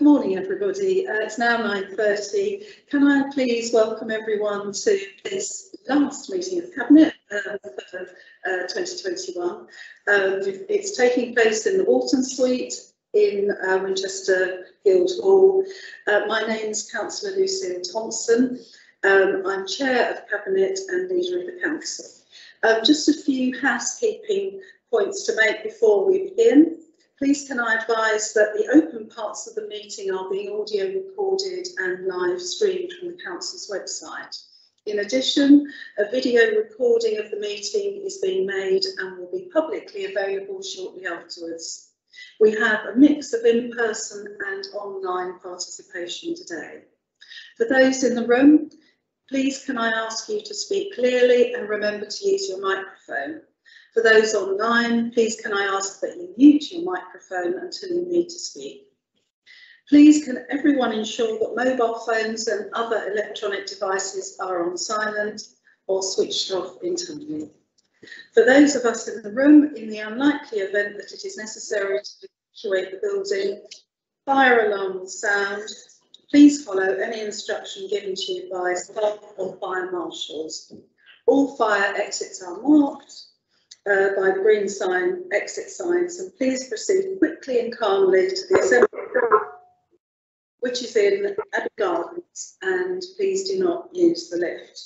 morning, everybody. It's now 9:30. Can I please welcome everyone to this last meeting of Cabinet for 2021. It's taking place in the Walton Suite in Winchester Guildhall. My name is Councillor Lucille Thompson. I'm Chair of Cabinet and Leader of the Council. Just a few housekeeping points to make before we begin. Please can I advise that the open parts of the meeting are being audio recorded and live streamed from the Council's website. In addition, a video recording of the meeting is being made and will be publicly available shortly afterwards. We have a mix of in-person and online participation today. For those in the room, please can I ask you to speak clearly and remember to use your microphone. For those online, please can I ask that you mute your microphone until you need to speak. Please can everyone ensure that mobile phones and other electronic devices are on silent or switched off entirely. For those of us in the room, in the unlikely event that it is necessary to evacuate the building, fire alarm will sound. Please follow any instruction given to you by staff or fire marshals. All fire exits are marked by the green sign, exit signs, and please proceed quickly and calmly to the assembly, which is in Abbey Gardens, and please do not use the lift.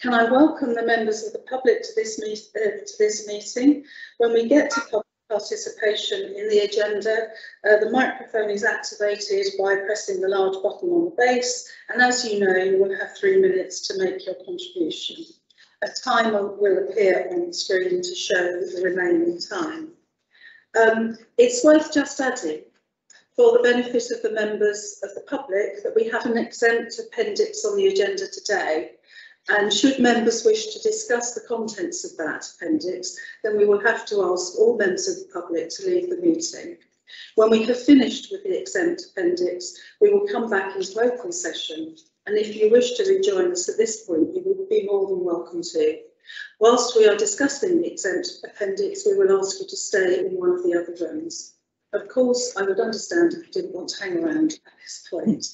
Can I welcome the members of the public to this meeting? When we get to public participation in the agenda, the microphone is activated by pressing the large button on the base, and as you know, you will have 3 minutes to make your contribution. A timer will appear on the screen to show the remaining time. It's worth just adding, for the benefit of the members of the public, that we have an exempt appendix on the agenda today, and should members wish to discuss the contents of that appendix, then we will have to ask all members of the public to leave the meeting. When we have finished with the exempt appendix, we will come back into open session. And if you wish to rejoin us at this point, you would be more than welcome to. Whilst we are discussing the exempt appendix, we will ask you to stay in one of the other rooms. Of course, I would understand if you didn't want to hang around at this point.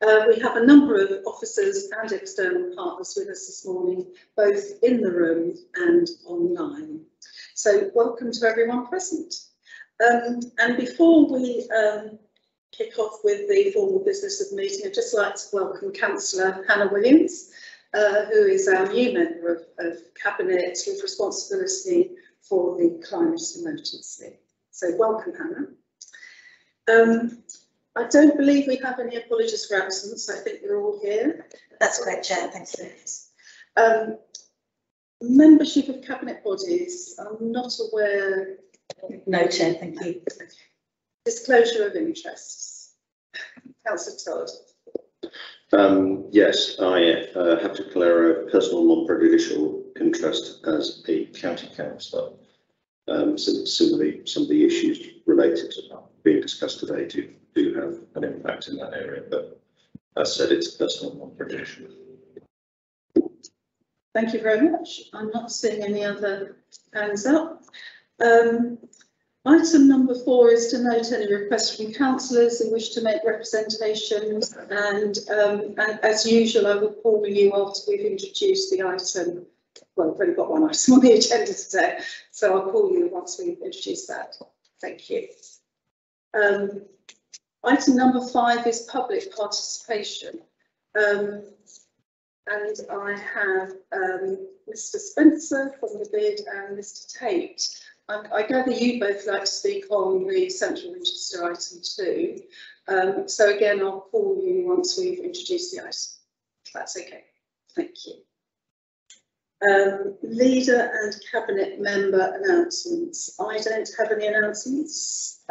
We have a number of officers and external partners with us this morning, both in the room and online. So welcome to everyone present. And before we kick off with the formal business of the meeting, I'd just like to welcome Councillor Hannah Williams, who is our new member of Cabinet with responsibility for the climate emergency. So welcome, Hannah. I don't believe we have any apologies for absence. I think we're all here. That's correct, Chair. Thank you. Membership of Cabinet bodies. I'm not aware. No, Chair. Thank you. Disclosure of interests. Councillor Todd. Yes, I have to declare a personal non-prejudicial interest as a county councillor. Similarly, some of the issues related to being discussed today do have an impact in that area, but as said, it's personal non-prejudicial. Thank you very much. I'm not seeing any other hands up. Item number 4 is to note any requests from councillors who wish to make representations, and as usual, I will call you after we've introduced the item. Well, we've only got one item on the agenda today, so I'll call you once we've introduced that. Thank you. Item number 5 is public participation. And I have Mr. Spencer from the bid and Mr. Tate. I gather you both like to speak on the Central Winchester item too. So again, I'll call you once we've introduced the item, if that's okay. Thank you. Leader and Cabinet member announcements. I don't have any announcements.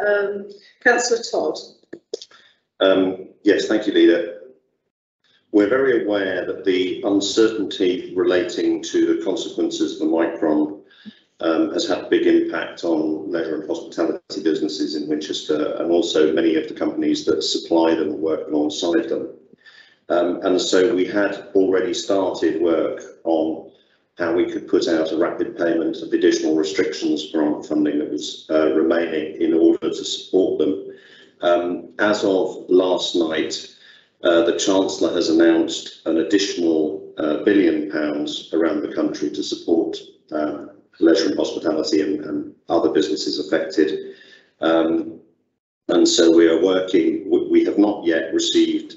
Councillor Todd. Yes, thank you, Leader. We're very aware that the uncertainty relating to the consequences of the Omicron has had a big impact on leisure and hospitality businesses in Winchester, and also many of the companies that supply them and work alongside them. And so we had already started work on how we could put out a rapid payment of the additional restrictions grant funding that was remaining in order to support them As of last night, the Chancellor has announced an additional £1 billion around the country to support leisure and hospitality and other businesses affected. And so we are working, we have not yet received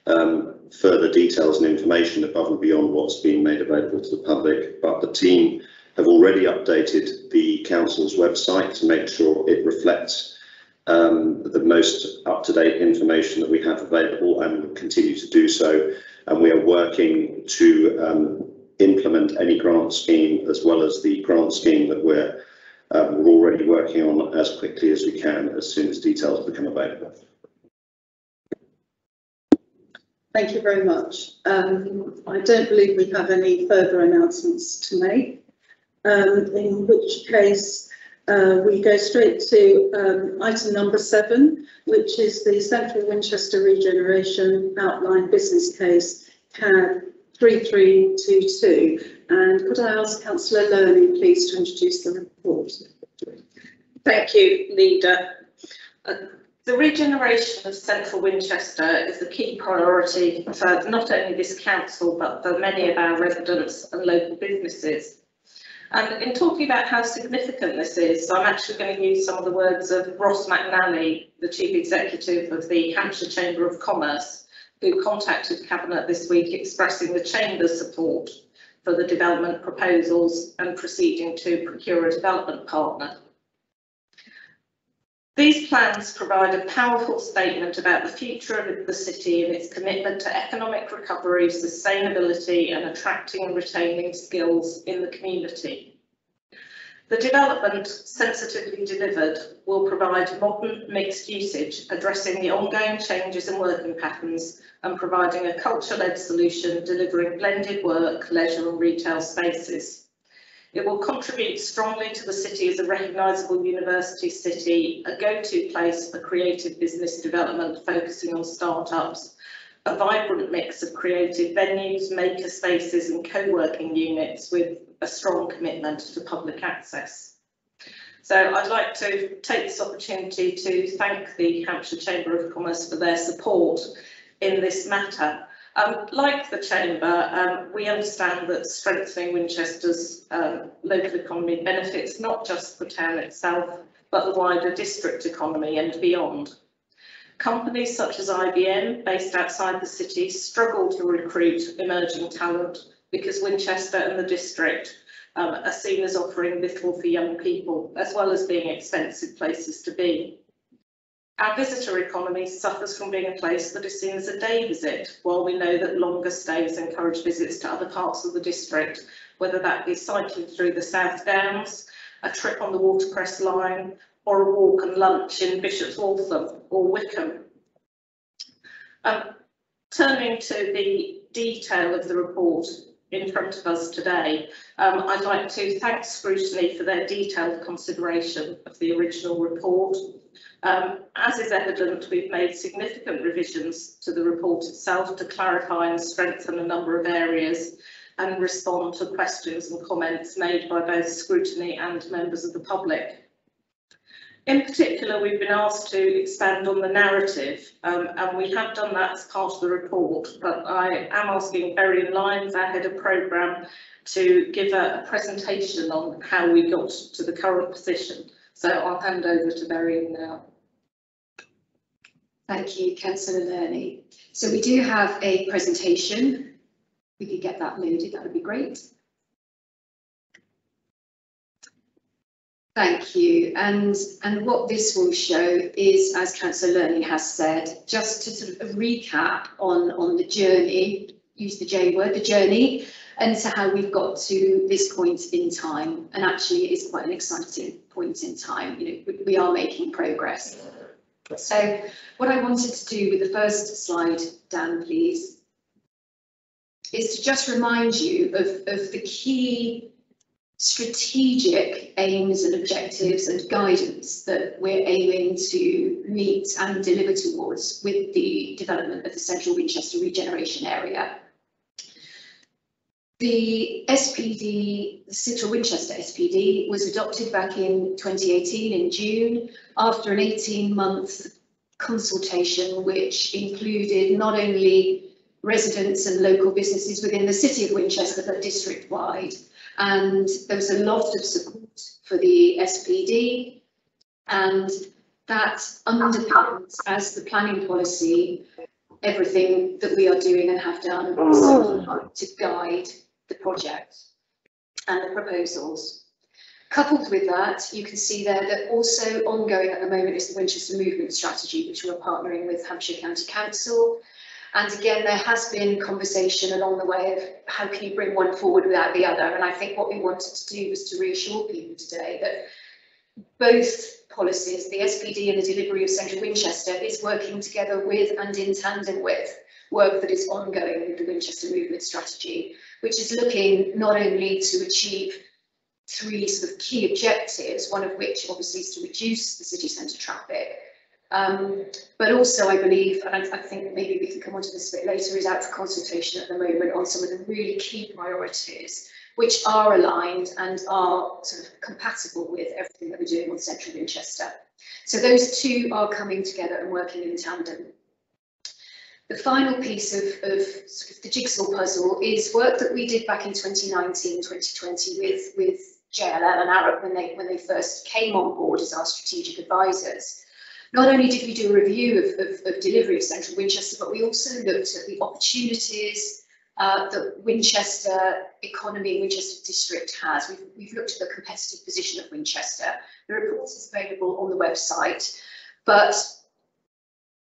further details and information above and beyond what's been made available to the public, but the team have already updated the Council's website to make sure it reflects the most up-to-date information that we have available, and will continue to do so. And we are working to implement any grant scheme, as well as the grant scheme that we're already working on, as quickly as we can, as soon as details become available. Thank you very much. I don't believe we have any further announcements to make, in which case we go straight to item number 7, which is the Central Winchester Regeneration Outline Business Case, CAD 3322. And could I ask Councillor Learning, please, to introduce the report? Thank you, Leader. The regeneration of Central Winchester is a key priority for not only this council, but for many of our residents and local businesses. And in talking about how significant this is, I'm actually going to use some of the words of Ross McNally, the Chief Executive of the Hampshire Chamber of Commerce, who contacted Cabinet this week expressing the Chamber's support for the development proposals and proceeding to procure a development partner. These plans provide a powerful statement about the future of the city and its commitment to economic recovery, sustainability and attracting and retaining skills in the community. The development, sensitively delivered, will provide modern mixed usage, addressing the ongoing changes in working patterns and providing a culture-led solution, delivering blended work, leisure and retail spaces. It will contribute strongly to the city as a recognisable university city, a go-to place for creative business development focusing on startups, a vibrant mix of creative venues, maker spaces and co-working units with a strong commitment to public access. So I'd like to take this opportunity to thank the Hampshire Chamber of Commerce for their support in this matter. Like the Chamber, we understand that strengthening Winchester's local economy benefits not just the town itself, but the wider district economy and beyond. Companies such as IBM, based outside the city, struggle to recruit emerging talent because Winchester and the district are seen as offering little for young people, as well as being expensive places to be. Our visitor economy suffers from being a place that is seen as a day visit, while we know that longer stays encourage visits to other parts of the district, whether that be cycling through the South Downs, a trip on the Watercress line, or a walk and lunch in Bishop's Waltham or Wickham. Turning to the detail of the report in front of us today, I'd like to thank Scrutiny for their detailed consideration of the original report. As is evident, we've made significant revisions to the report itself to clarify and strengthen a number of areas and respond to questions and comments made by both Scrutiny and members of the public. In particular, we've been asked to expand on the narrative, and we have done that as part of the report, but I am asking Berry Lyons, our Head of Programme, to give a presentation on how we got to the current position. So I'll hand over to Berry now. Thank you, Councillor Learning. So we do have a presentation. We could get that loaded, that would be great. Thank you. And what this will show is, as Councillor Learning has said, just to sort of a recap on the journey, use the J word, the journey, and to how we've got to this point in time. And actually it is quite an exciting point in time. You know, we are making progress. So what I wanted to do with the first slide, Dan, please, is to just remind you of the key strategic aims and objectives and guidance that we're aiming to meet and deliver towards with the development of the Central Winchester Regeneration Area. The SPD, the Central Winchester SPD, was adopted back in 2018 in June after an 18-month consultation which included not only residents and local businesses within the city of Winchester, but district-wide. And there was a lot of support for the SPD, and that underpins, as the planning policy, everything that we are doing and have done so far to guide the project and the proposals. Coupled with that, you can see there that also ongoing at the moment is the Winchester Movement Strategy, which we're partnering with Hampshire County Council. And again, there has been conversation along the way of how can you bring one forward without the other. And I think what we wanted to do was to reassure people today that both policies, the SPD and the delivery of Central Winchester, is working together with and in tandem with work that is ongoing with the Winchester Movement Strategy, which is looking not only to achieve three sort of key objectives, one of which obviously is to reduce the city centre traffic, but also I believe, and I think maybe we can come on to this a bit later, is out for consultation at the moment on some of the really key priorities which are aligned and are sort of compatible with everything that we're doing on Central Winchester. So those two are coming together and working in tandem. The final piece of sort of the jigsaw puzzle is work that we did back in 2019, 2020 with JLL and Arup when they first came on board as our strategic advisors. Not only did we do a review of delivery of Central Winchester, but we also looked at the opportunities that Winchester economy, Winchester district has. We've looked at the competitive position of Winchester. The report is available on the website, but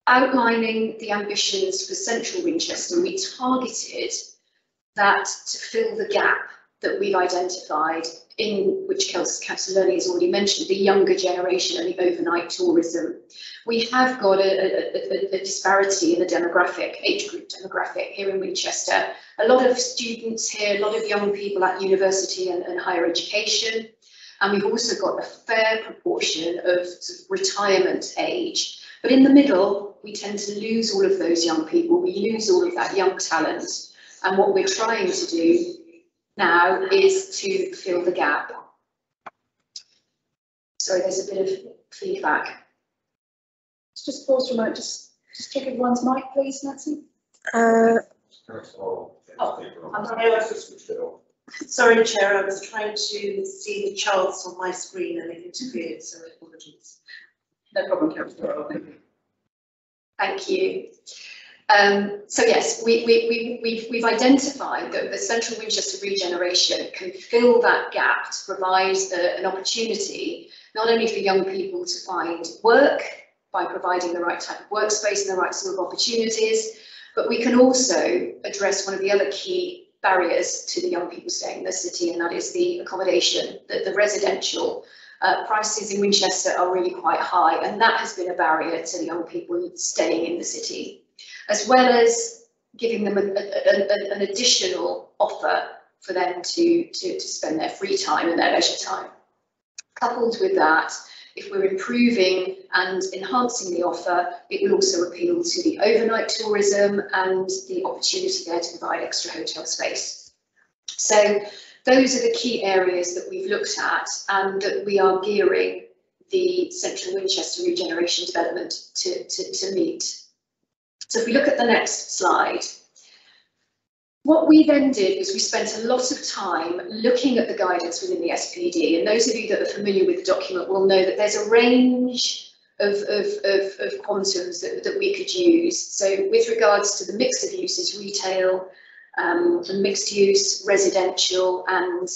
outlining the ambitions for Central Winchester, we targeted that to fill the gap that we've identified, in which Councillor Learning has already mentioned, the younger generation and the overnight tourism. We have got a disparity in the demographic, age group demographic here in Winchester. A lot of students here, a lot of young people at university and higher education. And we've also got a fair proportion of sort of retirement age. But in the middle, we tend to lose all of those young people. We lose all of that young talent. And what we're trying to do now is to fill the gap. Sorry, there's a bit of feedback. Let's just pause for a moment, just check everyone's mic, please, Nancy. Sorry, Chair, I was trying to see the charts on my screen and it interfered, so apologies. No problem, Councillor. Thank you. So yes, we've identified that the Central Winchester regeneration can fill that gap to provide an opportunity not only for young people to find work by providing the right type of workspace and the right sort of opportunities, but we can also address one of the other key barriers to the young people staying in the city, and that is the accommodation, the residential. Prices in Winchester are really quite high, and that has been a barrier to the young people staying in the city, as well as giving them an additional offer for them to spend their free time and their leisure time. Coupled with that, if we're improving and enhancing the offer, it will also appeal to the overnight tourism and the opportunity there to provide extra hotel space. So those are the key areas that we've looked at and that we are gearing the Central Winchester regeneration development to meet. So if we look at the next slide, what we then did was we spent a lot of time looking at the guidance within the SPD, and those of you that are familiar with the document will know that there's a range of quantums that we could use. So with regards to the mix of uses, retail, mixed use, residential and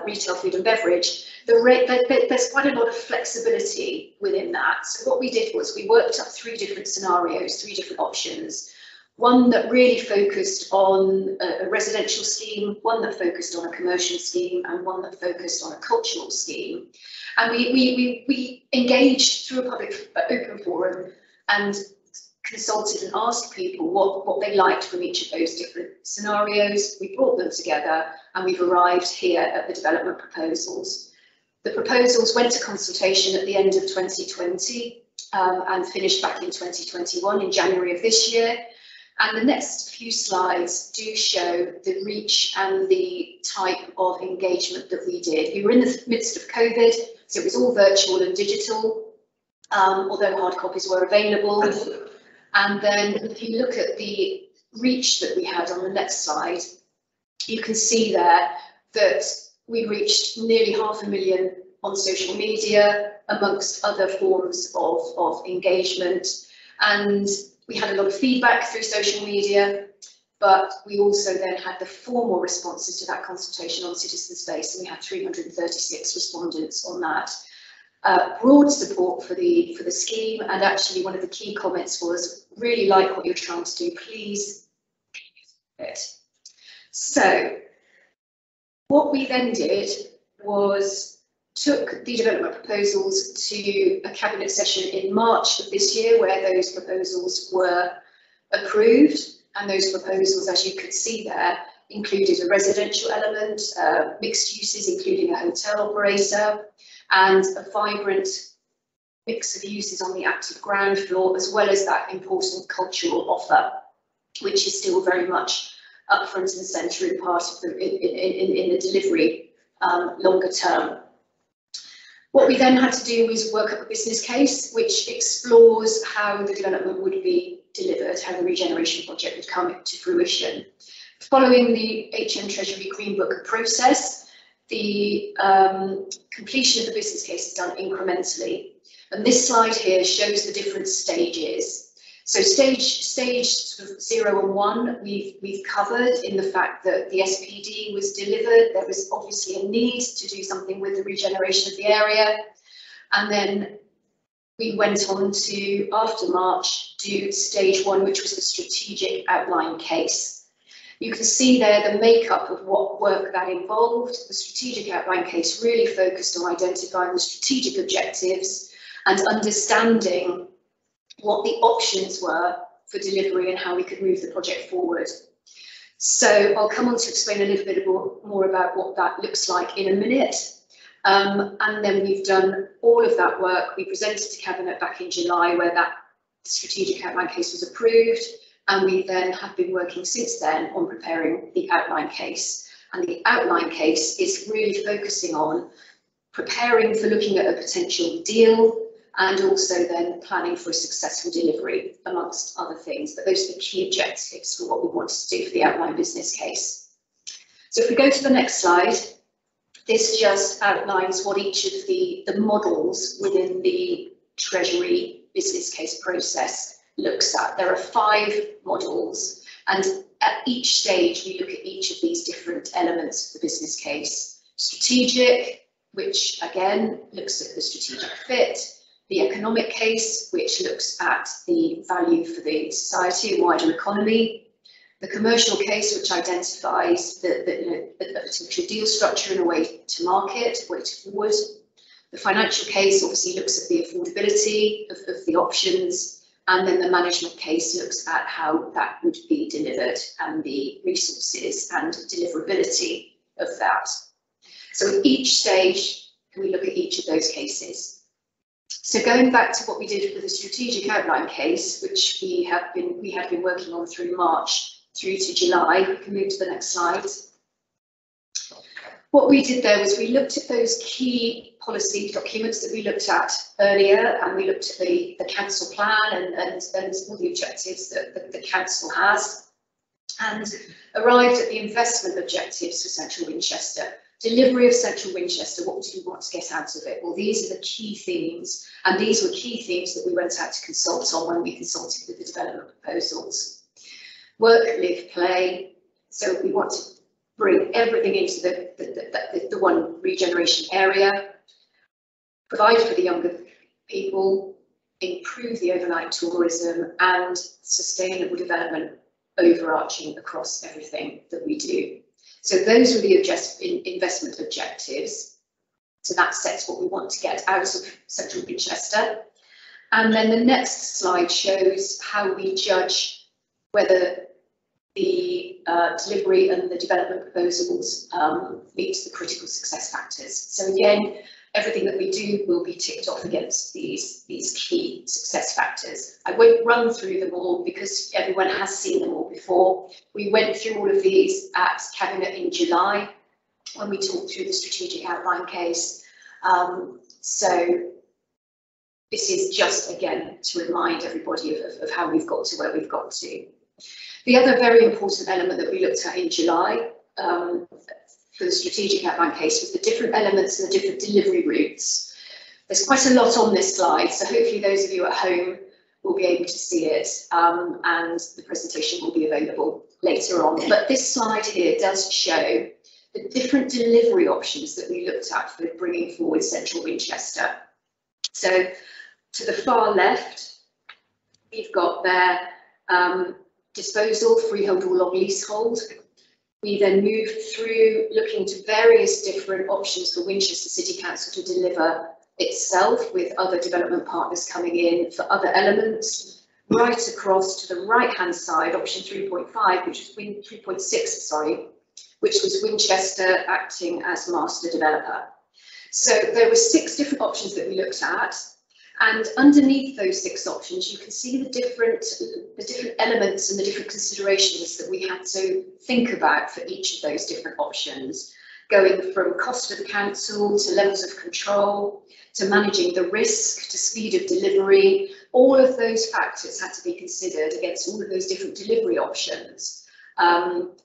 retail food and beverage, there's quite a lot of flexibility within that. So what we did was we worked up three different scenarios, three different options. One that really focused on a residential scheme, one that focused on a commercial scheme, and one that focused on a cultural scheme. And we engaged through a public open forum and consulted and asked people what they liked from each of those different scenarios. We brought them together and we've arrived here at the development proposals. The proposals went to consultation at the end of 2020 and finished back in 2021 in January of this year. And the next few slides do show the reach and the type of engagement that we did. We were in the midst of COVID, so it was all virtual and digital. although hard copies were available. And then if you look at the reach that we had on the next slide, you can see there that we reached nearly 500,000 on social media, amongst other forms of engagement. And we had a lot of feedback through social media, but we also then had the formal responses to that consultation on citizen space, and we had 336 respondents on that. Broad support for the scheme, and actually one of the key comments was, really like what you're trying to do, please it. So what we then did was took the development proposals to a cabinet session in March of this year, where those proposals were approved, and those proposals, as you could see there, included a residential element, mixed uses including a hotel operator, and a vibrant mix of uses on the active ground floor, as well as that important cultural offer, which is still very much up front and centre in part of in the delivery longer term. What we then had to do was work up a business case which explores how the development would be delivered, how the regeneration project would come to fruition. Following the HM Treasury Green Book process, the completion of the business case is done incrementally. And this slide here shows the different stages. So stage sort of 0 and 1 we've covered in the fact that the SPD was delivered. There was obviously a need to do something with the regeneration of the area. And then we went on to, after March, do stage 1, which was the strategic outline case. You can see there the makeup of what work that involved. The strategic outline case really focused on identifying the strategic objectives and understanding what the options were for delivery and how we could move the project forward. So I'll come on to explain a little bit more about what that looks like in a minute. And then we've done all of that work. We presented to Cabinet back in July, where that strategic outline case was approved. And we then have been working since then on preparing the outline case. And the outline case is really focusing on preparing for looking at a potential deal, and also then planning for a successful delivery, amongst other things. But those are the key objectives for what we want to do for the outline business case. So if we go to the next slide, this just outlines what each of the models within the Treasury business case process looks at. There are 5 models, and at each stage we look at each of these different elements of the business case. Strategic, which again looks at the strategic fit. The economic case, which looks at the value for the society and wider economy. The commercial case, which identifies the potential deal structure and a way to market, way to forward. The financial case obviously looks at the affordability of the options. And then the management case looks at how that would be delivered and the resources and deliverability of that. So at each stage, we look at each of those cases. So going back to what we did with the strategic outline case, which we had been working on through March through to July. We can move to the next slide. What we did there was we looked at those key policy documents that we looked at earlier, and we looked at the council plan and all the objectives that the council has, and arrived at the investment objectives for Central Winchester. Delivery of Central Winchester, what do we want to get out of it? Well, these are the key themes, and these were key themes that we went out to consult on when we consulted with the development proposals. Work, live, play. So we want to bring everything into the one regeneration area, provide for the younger people, improve the overnight tourism, and sustainable development overarching across everything that we do. So those were the investment objectives. So that sets what we want to get out of Central Winchester. And then the next slide shows how we judge whether the delivery and the development proposals meet the critical success factors. So again, everything that we do will be ticked off against these key success factors. I won't run through them all because everyone has seen them all before. We went through all of these at Cabinet in July when we talked through the strategic outline case. So this is just, again, to remind everybody of how we've got to where we've got to. The other very important element that we looked at in July for the strategic outline case was the different elements and the different delivery routes. There's quite a lot on this slide, so hopefully those of you at home will be able to see it, and the presentation will be available later on. But this slide here does show the different delivery options that we looked at for bringing forward Central Winchester. So to the far left, we've got their disposal, freehold or long leasehold. We then moved through looking to various different options for Winchester City Council to deliver itself, with other development partners coming in for other elements, right across to the right-hand side, option 3.5, which was 3.6, sorry, which was Winchester acting as master developer. So there were 6 different options that we looked at, and underneath those 6 options, you can see the different elements and the different considerations that we had to think about for each of those different options, going from cost of the council to levels of control, to managing the risk, to speed of delivery. All of those factors had to be considered against all of those different delivery options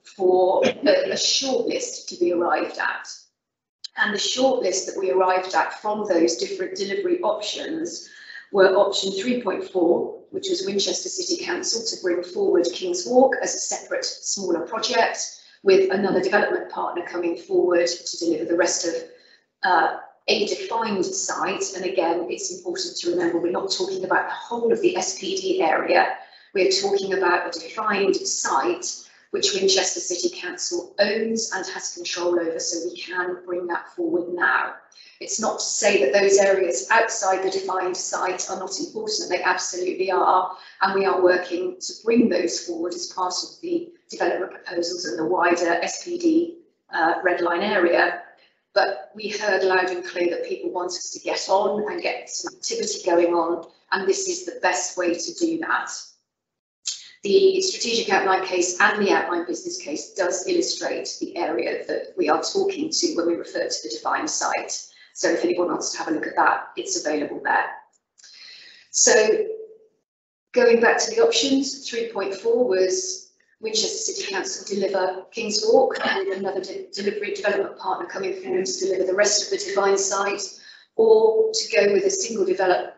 for a shortlist to be arrived at. And the shortlist that we arrived at from those different delivery options were option 3.4, which was Winchester City Council to bring forward King's Walk as a separate, smaller project, with another development partner coming forward to deliver the rest of a defined site. And again, it's important to remember we're not talking about the whole of the SPD area. We're talking about a defined site which Winchester City Council owns and has control over, so we can bring that forward now. It's not to say that those areas outside the defined site are not important, they absolutely are, and we are working to bring those forward as part of the development proposals in the wider SPD red line area. But we heard loud and clear that people want us to get on and get some activity going on, and this is the best way to do that. The strategic outline case and the outline business case does illustrate the area that we are talking to when we refer to the defined site. So if anyone wants to have a look at that, it's available there. So going back to the options, 3.4 was Winchester City Council deliver King's Walk, with another delivery development partner coming forward to deliver the rest of the defined site, or to go with a single development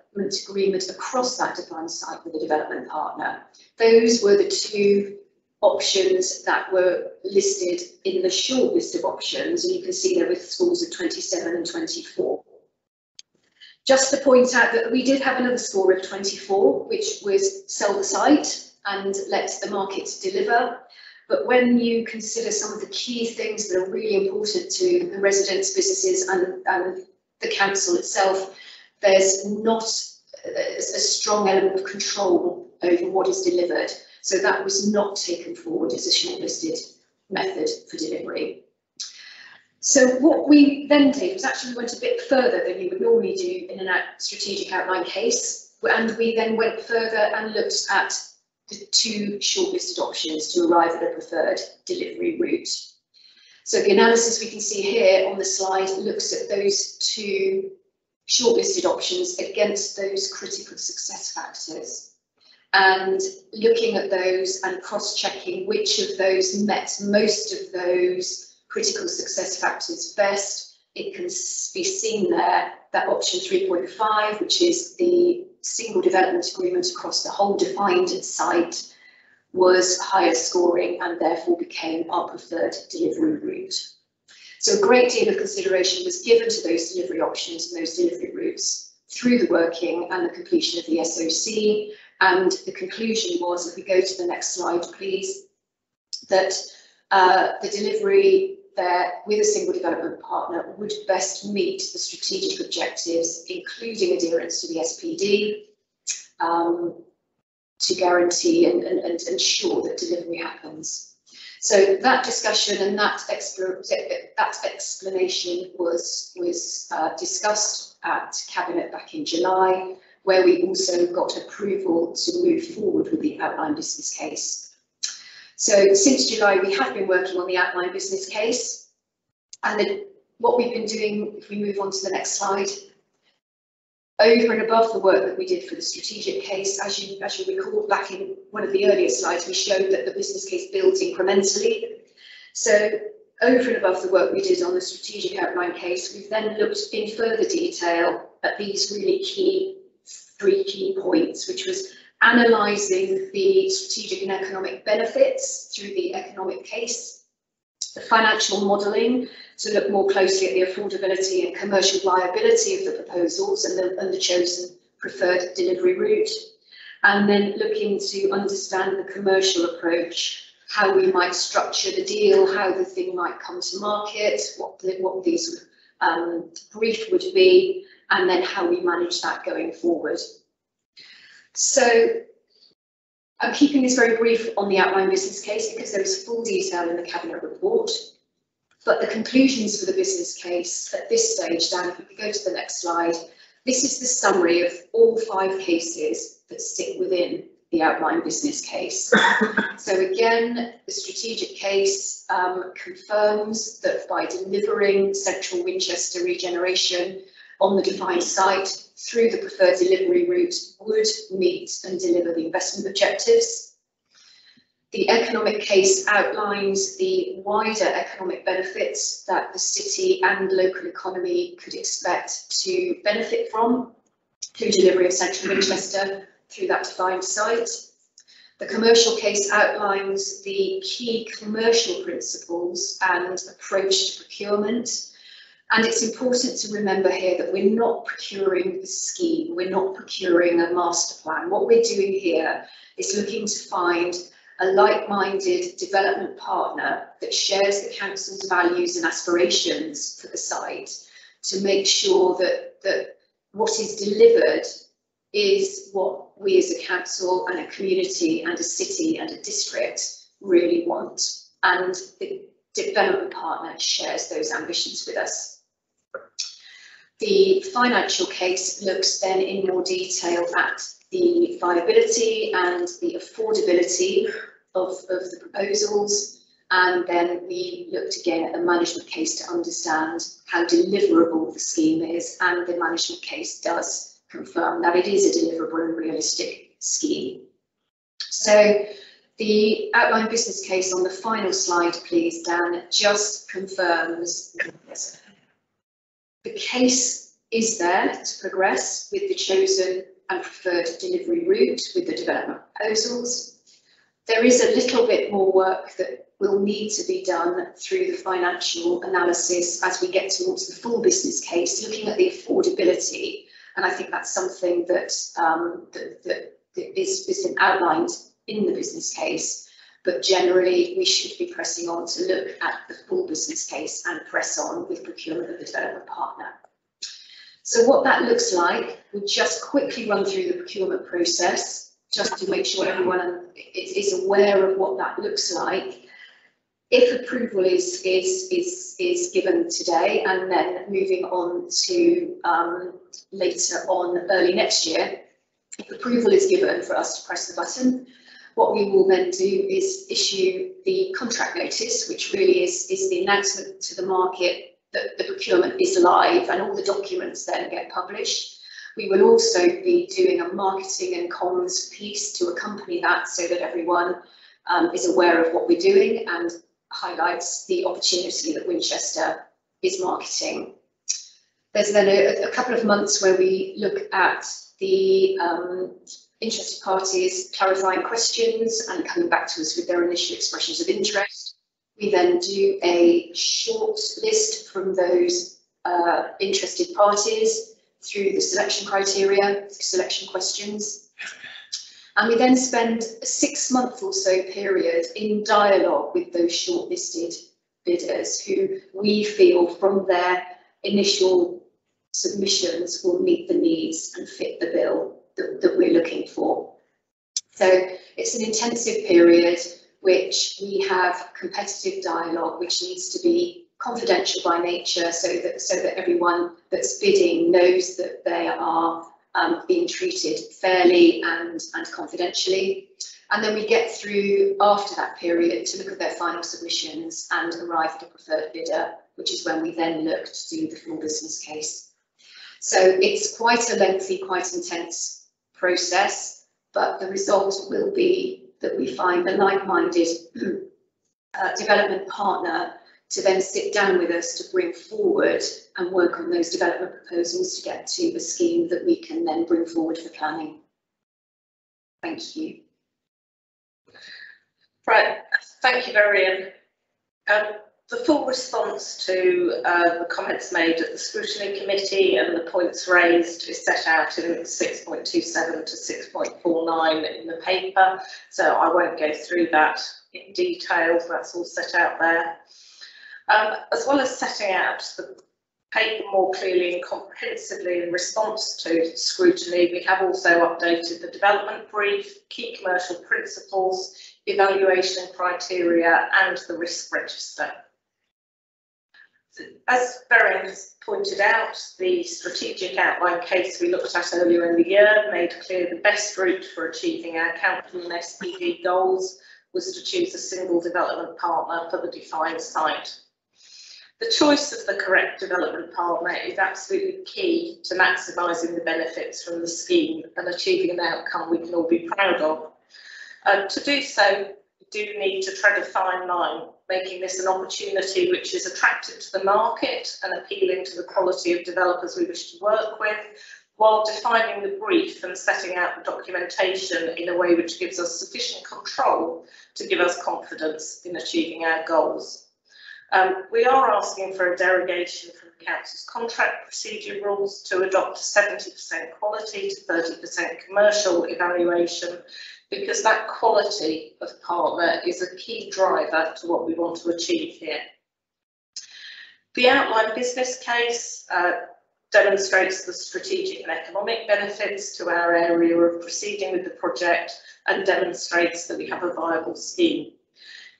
agreement across that defined site with a development partner. Those were the 2 options that were listed in the short list of options, and you can see there with scores of 27 and 24. Just to point out that we did have another score of 24, which was sell the site and let the market deliver. But when you consider some of the key things that are really important to the residents, businesses and the council itself, there's not a strong element of control over what is delivered. So that was not taken forward as a shortlisted method for delivery. So what we then did was actually went a bit further than you would normally do in a strategic outline case, and we then went further and looked at the 2 shortlisted options to arrive at a preferred delivery route. So the analysis we can see here on the slide looks at those 2 shortlisted options against those critical success factors, and looking at those and cross-checking which of those met most of those critical success factors best. It can be seen there that option 3.5, which is the single development agreement across the whole defined site, was higher scoring and therefore became our preferred delivery route. So a great deal of consideration was given to those delivery options and those delivery routes through the working and the completion of the SOC. And the conclusion was, if we go to the next slide, please, that the delivery there with a single development partner would best meet the strategic objectives, including adherence to the SPD, to guarantee and ensure that delivery happens. So that discussion and that explanation was discussed at Cabinet back in July, where we also got approval to move forward with the outline business case. So since July, we have been working on the outline business case, and what we've been doing, if we move on to the next slide, Over and above the work that we did for the strategic case, as you recall back in one of the earlier slides, we showed that the business case builds incrementally. So over and above the work we did on the strategic outline case, we've then looked in further detail at these really three key points, which was analysing the strategic and economic benefits through the economic case, the financial modelling to look more closely at the affordability and commercial viability of the proposals and the chosen preferred delivery route, and then looking to understand the commercial approach, how we might structure the deal, how the thing might come to market, what the sort of brief would be, and then how we manage that going forward. So I'm keeping this very brief on the outline business case because there is full detail in the Cabinet report, but the conclusions for the business case at this stage, Dan, if we could go to the next slide, this is the summary of all 5 cases that sit within the outline business case. So again, the strategic case confirms that by delivering central Winchester regeneration on the defined site through the preferred delivery route would meet and deliver the investment objectives. The economic case outlines the wider economic benefits that the city and local economy could expect to benefit from through delivery of central Winchester through that defined site. The commercial case outlines the key commercial principles and approach to procurement. And it's important to remember here that we're not procuring the scheme, we're not procuring a master plan. What we're doing here is looking to find a like-minded development partner that shares the council's values and aspirations for the site to make sure that what is delivered is what we as a council and a community and a city and a district really want. And the development partner shares those ambitions with us. The financial case looks then in more detail at the viability and the affordability of the proposals, and then we looked again at the management case to understand how deliverable the scheme is, and the management case does confirm that it is a deliverable and realistic scheme. So the outline business case on the final slide, please, Dan, just confirms this. The case is there to progress with the chosen and preferred delivery route with the development proposals. There is a little bit more work that will need to be done through the financial analysis as we get towards the full business case, looking at the affordability. And I think that's something that, that is outlined in the business case. But generally, we should be pressing on to look at the full business case and press on with procurement of the development partner. So what that looks like, we'll just quickly run through the procurement process, just to make sure everyone is aware of what that looks like. If approval is given today, and then moving on to later on early next year, if approval is given for us to press the button, what we will then do is issue the contract notice, which really is the announcement to the market that the procurement is live, and all the documents then get published. We will also be doing a marketing and comms piece to accompany that, so that everyone is aware of what we're doing and highlights the opportunity that Winchester is marketing. There's then a couple of months where we look at the interested parties clarifying questions and coming back to us with their initial expressions of interest. We then do a short list from those interested parties through the selection criteria, selection questions. And we then spend a 6-month or so period in dialogue with those shortlisted bidders who we feel from their initial submissions will meet the needs and fit the bill that we're looking for. So it's an intensive period which we have competitive dialogue, which needs to be confidential by nature, so that everyone that's bidding knows that they are being treated fairly and confidentially. And then we get through after that period to look at their final submissions and arrive at a preferred bidder, which is when we then look to do the full business case. So it's quite a lengthy, quite intense process, but the result will be that we find a like-minded development partner to then sit down with us to bring forward and work on those development proposals to get to a scheme that we can then bring forward for planning. Thank you. Right, thank you, Marian. The full response to the comments made at the scrutiny committee and the points raised is set out in 6.27 to 6.49 in the paper, so I won't go through that in detail. That's all set out there. As well as setting out the paper more clearly and comprehensively in response to scrutiny, we have also updated the development brief, key commercial principles, evaluation criteria and the risk register. As Verian has pointed out, the strategic outline case we looked at earlier in the year made clear the best route for achieving our council and SPD goals was to choose a single development partner for the defined site. The choice of the correct development partner is absolutely key to maximising the benefits from the scheme and achieving an outcome we can all be proud of. To do so, we do need to tread a fine line, making this an opportunity which is attractive to the market and appealing to the quality of developers we wish to work with, while defining the brief and setting out the documentation in a way which gives us sufficient control to give us confidence in achieving our goals. We are asking for a derogation from the Council's contract procedure rules to adopt a 70% quality to 30% commercial evaluation, because that quality of partner is a key driver to what we want to achieve here. The outline business case demonstrates the strategic and economic benefits to our area of proceeding with the project and demonstrates that we have a viable scheme.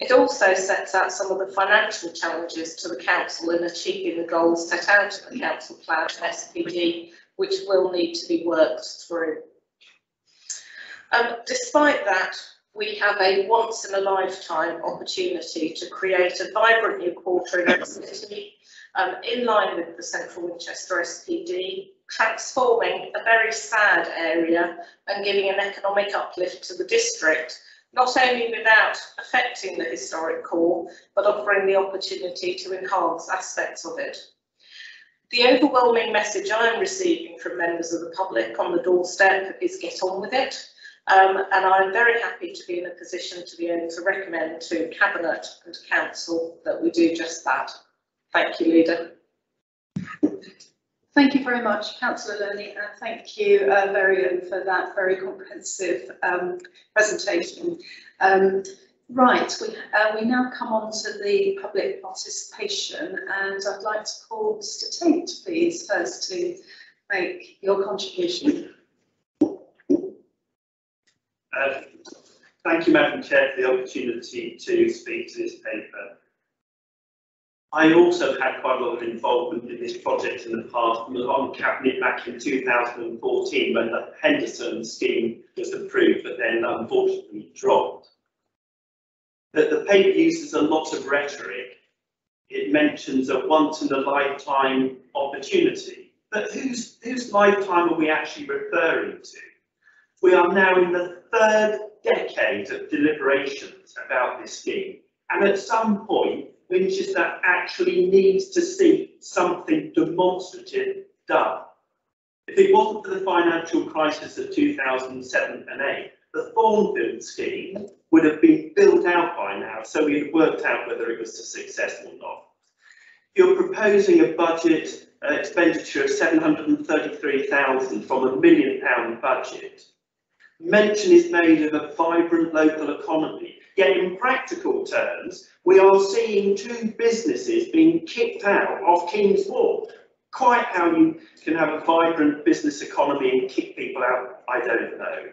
It also sets out some of the financial challenges to the council in achieving the goals set out in the council plan and SPD, which will need to be worked through. Despite that, we have a once-in-a-lifetime opportunity to create a vibrant new quarter in our city, in line with the Central Winchester SPD, transforming a very sad area and giving an economic uplift to the district, not only without affecting the historic core, but offering the opportunity to enhance aspects of it. The overwhelming message I am receiving from members of the public on the doorstep is get on with it. And I'm very happy to be in a position to be able to recommend to Cabinet and Council that we do just that. Thank you, Leader. Thank you very much, Councillor Lurney, and thank you, Verian, for that very comprehensive presentation. Right, we now come on to the public participation, and I'd like to call Mr. Tate, please, first to make your contribution. Thank you, Madam Chair, for the opportunity to speak to this paper. I also had quite a lot of involvement in this project in the past. I was on Cabinet back in 2014 when the Henderson scheme was approved, but then unfortunately dropped. The paper uses a lot of rhetoric. It mentions a once-in-a-lifetime opportunity. But whose lifetime are we actually referring to? We are now in the third decade of deliberations about this scheme, and at some point, Winchester actually needs to see something demonstrative done. If it wasn't for the financial crisis of 2007 and 8, the Thornfield scheme would have been built out by now, so we had worked out whether it was a success or not. You're proposing a budget expenditure of £733,000 from a £1 million budget. Mention is made of a vibrant local economy, yet in practical terms, we are seeing two businesses being kicked out of King's Wharf. Quite how you can have a vibrant business economy and kick people out, I don't know.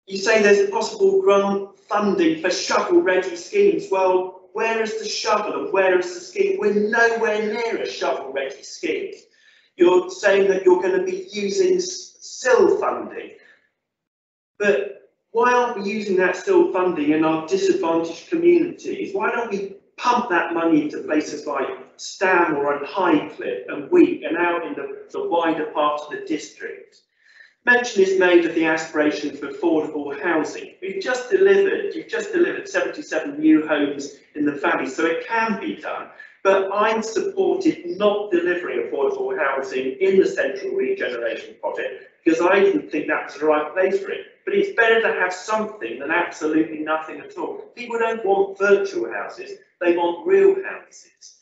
You say there's possible grant funding for shovel-ready schemes. Well, where is the shovel and where is the scheme? We're nowhere near a shovel-ready scheme. You're saying that you're going to be using SIL funding. But why aren't we using that SIL funding in our disadvantaged communities? Why don't we pump that money into places like Stam or Highcliffe and Week and out in the wider part of the district. Mention is made of the aspiration for affordable housing. You've just delivered 77 new homes in the valley, so it can be done. But I've supported not delivering affordable housing in the central regeneration project because I didn't think that was the right place for it. But it's better to have something than absolutely nothing at all. People don't want virtual houses, they want real houses.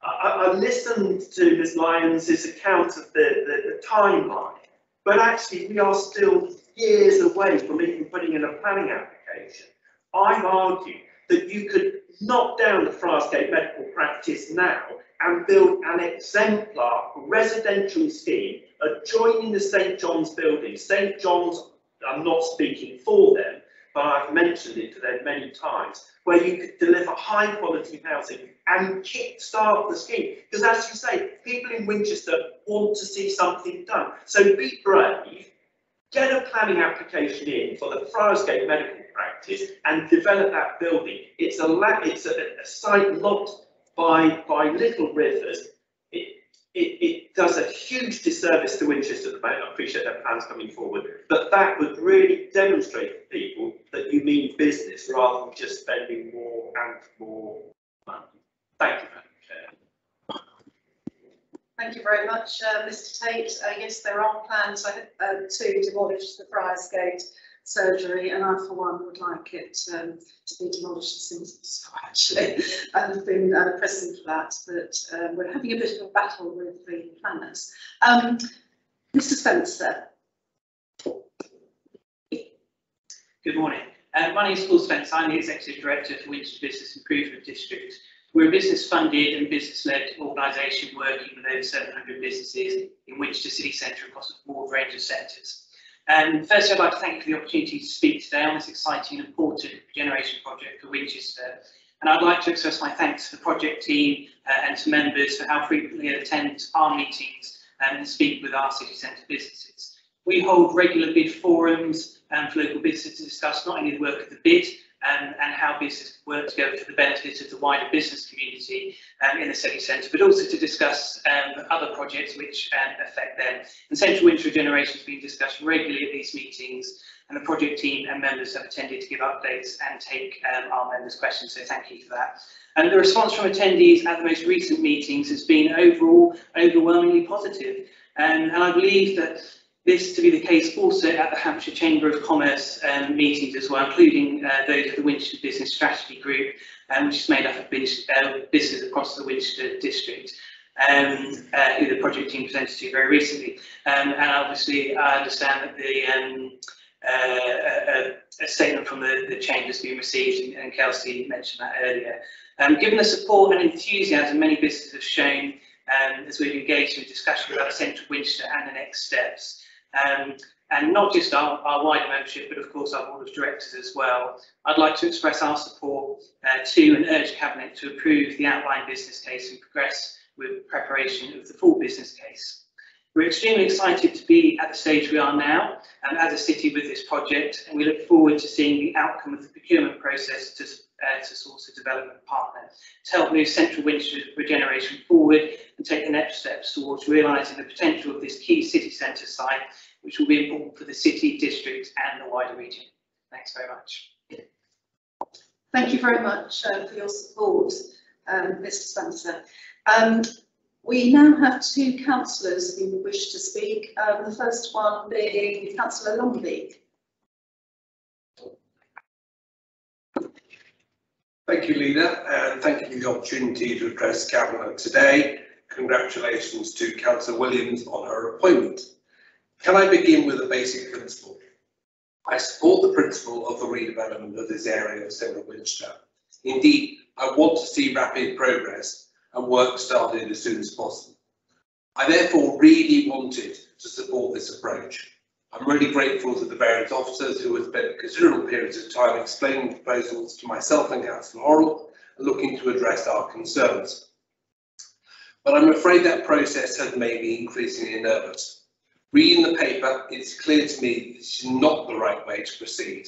I listened to Ms Lyons' account of the timeline, but actually we are still years away from even putting in a planning application. I've argued that you could knock down the Friarsgate medical practice now and build an exemplar residential scheme adjoining the St John's building. St John's, I'm not speaking for them, but I've mentioned it to them many times, where you could deliver high quality housing and kick-start the scheme. Because as you say, people in Winchester want to see something done. So be brave, get a planning application in for the Friarsgate medical practice and develop that building. It's a site locked by little rivers. It does a huge disservice to Winchester at the moment. I appreciate their plans coming forward, but that would really demonstrate to people that you mean business rather than just spending more and more money. Thank you, Madam Chair. Thank you very much, Mr Tate. Yes, there are plans to demolish the Friarsgate surgery, and I, for one, would like it to be demolished as soon as possible, actually. I've been pressing for that, but we're having a bit of a battle with the planners. Mr Spencer. Good morning. My name is Paul Spencer. I'm the Executive Director for Winchester Business Improvement District. We're a business-funded and business-led organisation working with over 700 businesses in Winchester City Centre across a broad range of sectors. Firstly, I'd like to thank you for the opportunity to speak today on this exciting and important regeneration project for Winchester. And I'd like to express my thanks to the project team and to members for how frequently they attend our meetings and speak with our city centre businesses. We hold regular bid forums for local businesses to discuss not only the work of the bid and how business work together for the benefit of the wider business community in the city centre, but also to discuss other projects which affect them. And Central Winchester Regeneration has been discussed regularly at these meetings, and the project team and members have attended to give updates and take our members' questions, so thank you for that. And the response from attendees at the most recent meetings has been overall overwhelmingly positive, and I believe that this to be the case also at the Hampshire Chamber of Commerce meetings as well, including those of the Winchester Business Strategy Group, which is made up of businesses across the Winchester district, who the project team presented to very recently. And obviously I understand that a statement from the Chamber has been received, and Kelsey mentioned that earlier. Given the support and enthusiasm many businesses have shown as we've engaged in a discussion about Central Winchester and the next steps, and not just our wider membership, but of course our board of directors as well, I'd like to express our support to and urge Cabinet to approve the outlined business case and progress with preparation of the full business case. We're extremely excited to be at the stage we are now as a city with this project, and we look forward to seeing the outcome of the procurement process to source a development partner to help move Central Winchester Regeneration forward and take the next steps towards realising the potential of this key city centre site, which will be important for the city, district and the wider region. Thanks very much. Thank you very much for your support, Mr Spencer. We now have two councillors who wish to speak, the first one being Councillor Longbeek. Thank you, Lena, and thank you for the opportunity to address Cabinet today. Congratulations to Councillor Williams on her appointment. Can I begin with a basic principle? I support the principle of the redevelopment of this area of Central Winchester. Indeed, I want to see rapid progress and work started as soon as possible. I therefore really wanted to support this approach. I'm really grateful to the various officers who have spent considerable periods of time explaining the proposals to myself and Councillor Horrell and looking to address our concerns. But I'm afraid that process has made me increasingly nervous. Reading the paper, it's clear to me this is not the right way to proceed.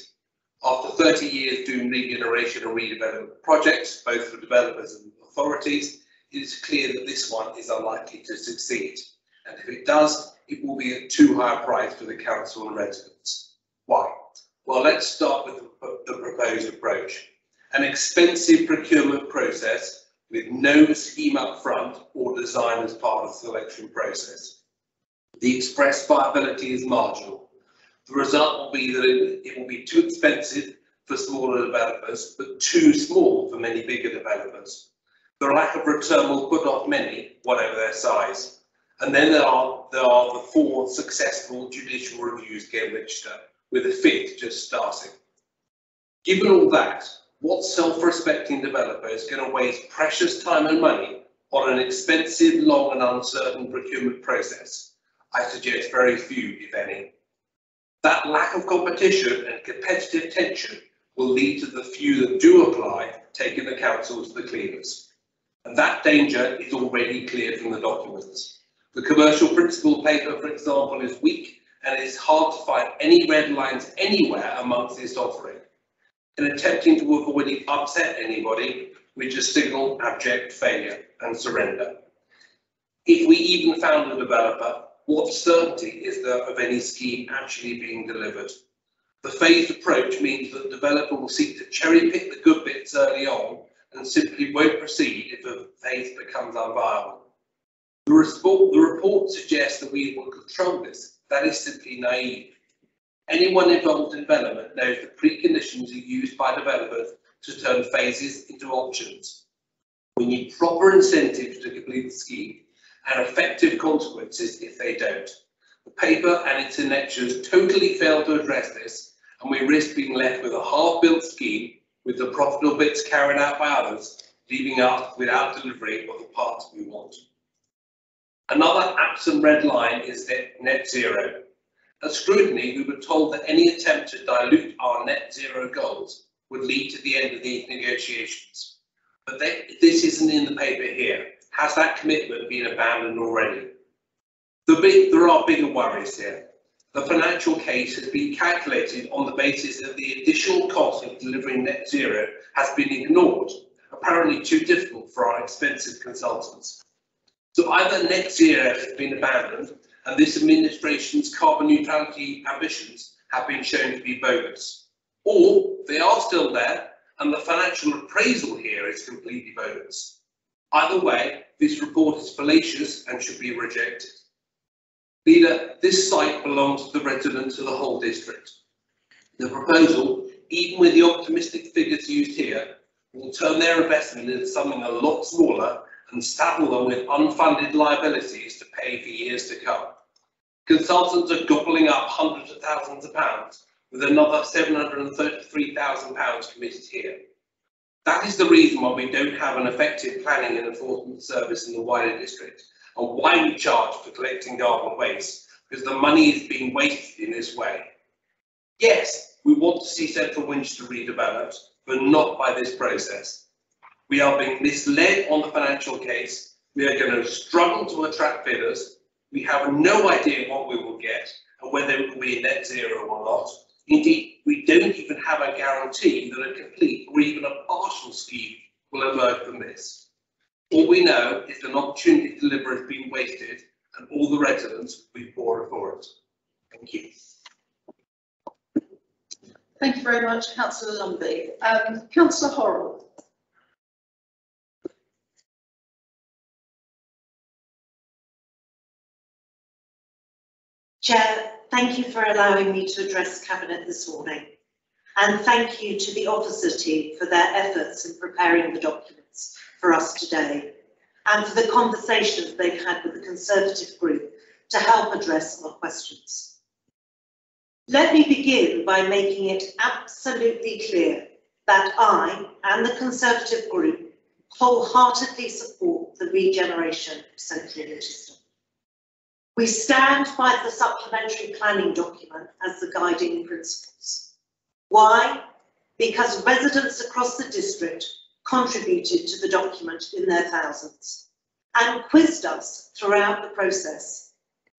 After 30 years doing regeneration and redevelopment projects, both for developers and authorities, it is clear that this one is unlikely to succeed. And if it does, it will be at too high a price for the council and residents. Why? Well, let's start with the proposed approach. An expensive procurement process with no scheme up front or design as part of the selection process. The express viability is marginal. The result will be that it will be too expensive for smaller developers, but too small for many bigger developers. The lack of return will put off many, whatever their size. And then there are the 4 successful judicial reviews against Winchester, with a 5th just starting. Given all that, what self-respecting developer is going to waste precious time and money on an expensive, long and uncertain procurement process? I suggest very few, if any. That lack of competition and competitive tension will lead to the few that do apply taking the council to the cleaners. And that danger is already clear from the documents. The commercial principle paper, for example, is weak, and it is hard to find any red lines anywhere amongst this offering. In attempting to avoid it upset anybody, we just signal abject failure and surrender. If we even found a developer, what certainty is there of any scheme actually being delivered? The phased approach means that the developer will seek to cherry pick the good bits early on and simply won't proceed if a phase becomes unviable. The report suggests that we will control this. That is simply naive. Anyone involved in development knows that preconditions are used by developers to turn phases into options. We need proper incentives to complete the scheme and effective consequences if they don't. The paper and its annexures totally fail to address this, and we risk being left with a half-built scheme with the profitable bits carried out by others, leaving us without delivery of the parts we want. Another absent red line is net zero. At scrutiny, we were told that any attempt to dilute our net zero goals would lead to the end of these negotiations. But this isn't in the paper here. Has that commitment been abandoned already? There are bigger worries here. The financial case has been calculated on the basis that the additional cost of delivering net zero has been ignored, apparently too difficult for our expensive consultants. So either net zero has been abandoned and this administration's carbon neutrality ambitions have been shown to be bogus, or they are still there and the financial appraisal here is completely bogus. Either way, this report is fallacious and should be rejected. Leader, this site belongs to the residents of the whole district. The proposal, even with the optimistic figures used here, will turn their investment into something a lot smaller and saddle them with unfunded liabilities to pay for years to come. Consultants are gobbling up hundreds of thousands of pounds, with another £733,000 committed here. That is the reason why we don't have an effective planning and enforcement service in the wider district, and why we charge for collecting garden waste, because the money is being wasted in this way. Yes, we want to see Central Winchester redeveloped, but not by this process. We are being misled on the financial case. We are going to struggle to attract bidders. We have no idea what we will get and whether it will be net zero or not. Indeed, we don't even have a guarantee that a complete or even a partial scheme will emerge from this. All we know is an opportunity to deliver has been wasted and all the residents will be poorer for it. Thank you. Thank you very much, Councillor Lumbey. Councillor Horrell. Chair, thank you for allowing me to address Cabinet this morning, and thank you to the officer team for their efforts in preparing the documents for us today, and for the conversations they've had with the Conservative group to help address our questions. Let me begin by making it absolutely clear that I and the Conservative group wholeheartedly support the regeneration of Central Winchester. We stand by the supplementary planning document as the guiding principles. Why? Because residents across the district contributed to the document in their thousands and quizzed us throughout the process.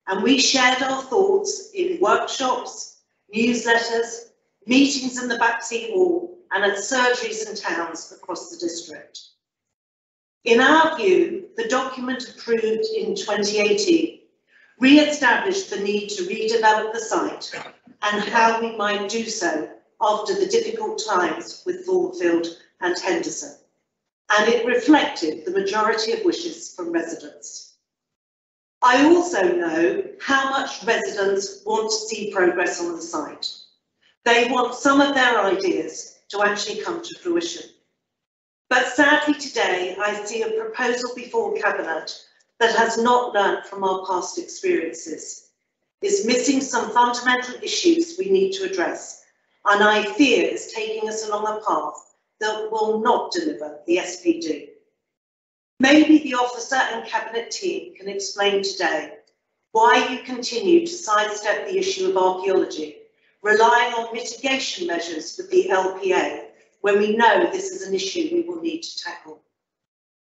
And we shared our thoughts in workshops, newsletters, meetings in the backseat hall, and at surgeries and towns across the district. In our view, the document approved in 2018 re-established the need to redevelop the site and how we might do so after the difficult times with Thornfield and Henderson, and it reflected the majority of wishes from residents. I also know how much residents want to see progress on the site. They want some of their ideas to actually come to fruition. But sadly today, I see a proposal before Cabinet that has not learnt from our past experiences, is missing some fundamental issues we need to address, and I fear is taking us along a path that will not deliver the SPD. Maybe the officer and Cabinet team can explain today why you continue to sidestep the issue of archaeology, relying on mitigation measures with the LPA, when we know this is an issue we will need to tackle.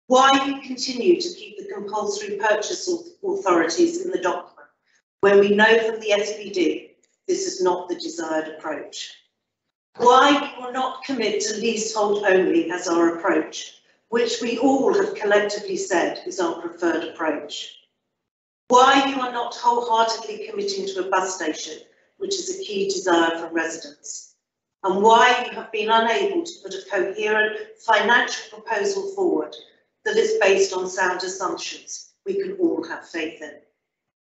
Why you continue to keep the compulsory purchase authorities in the document, when we know from the SPD this is not the desired approach. Why you will not commit to leasehold only as our approach, which we all have collectively said is our preferred approach. Why you are not wholeheartedly committing to a bus station, which is a key desire from residents. And why you have been unable to put a coherent financial proposal forward that is based on sound assumptions we can all have faith in.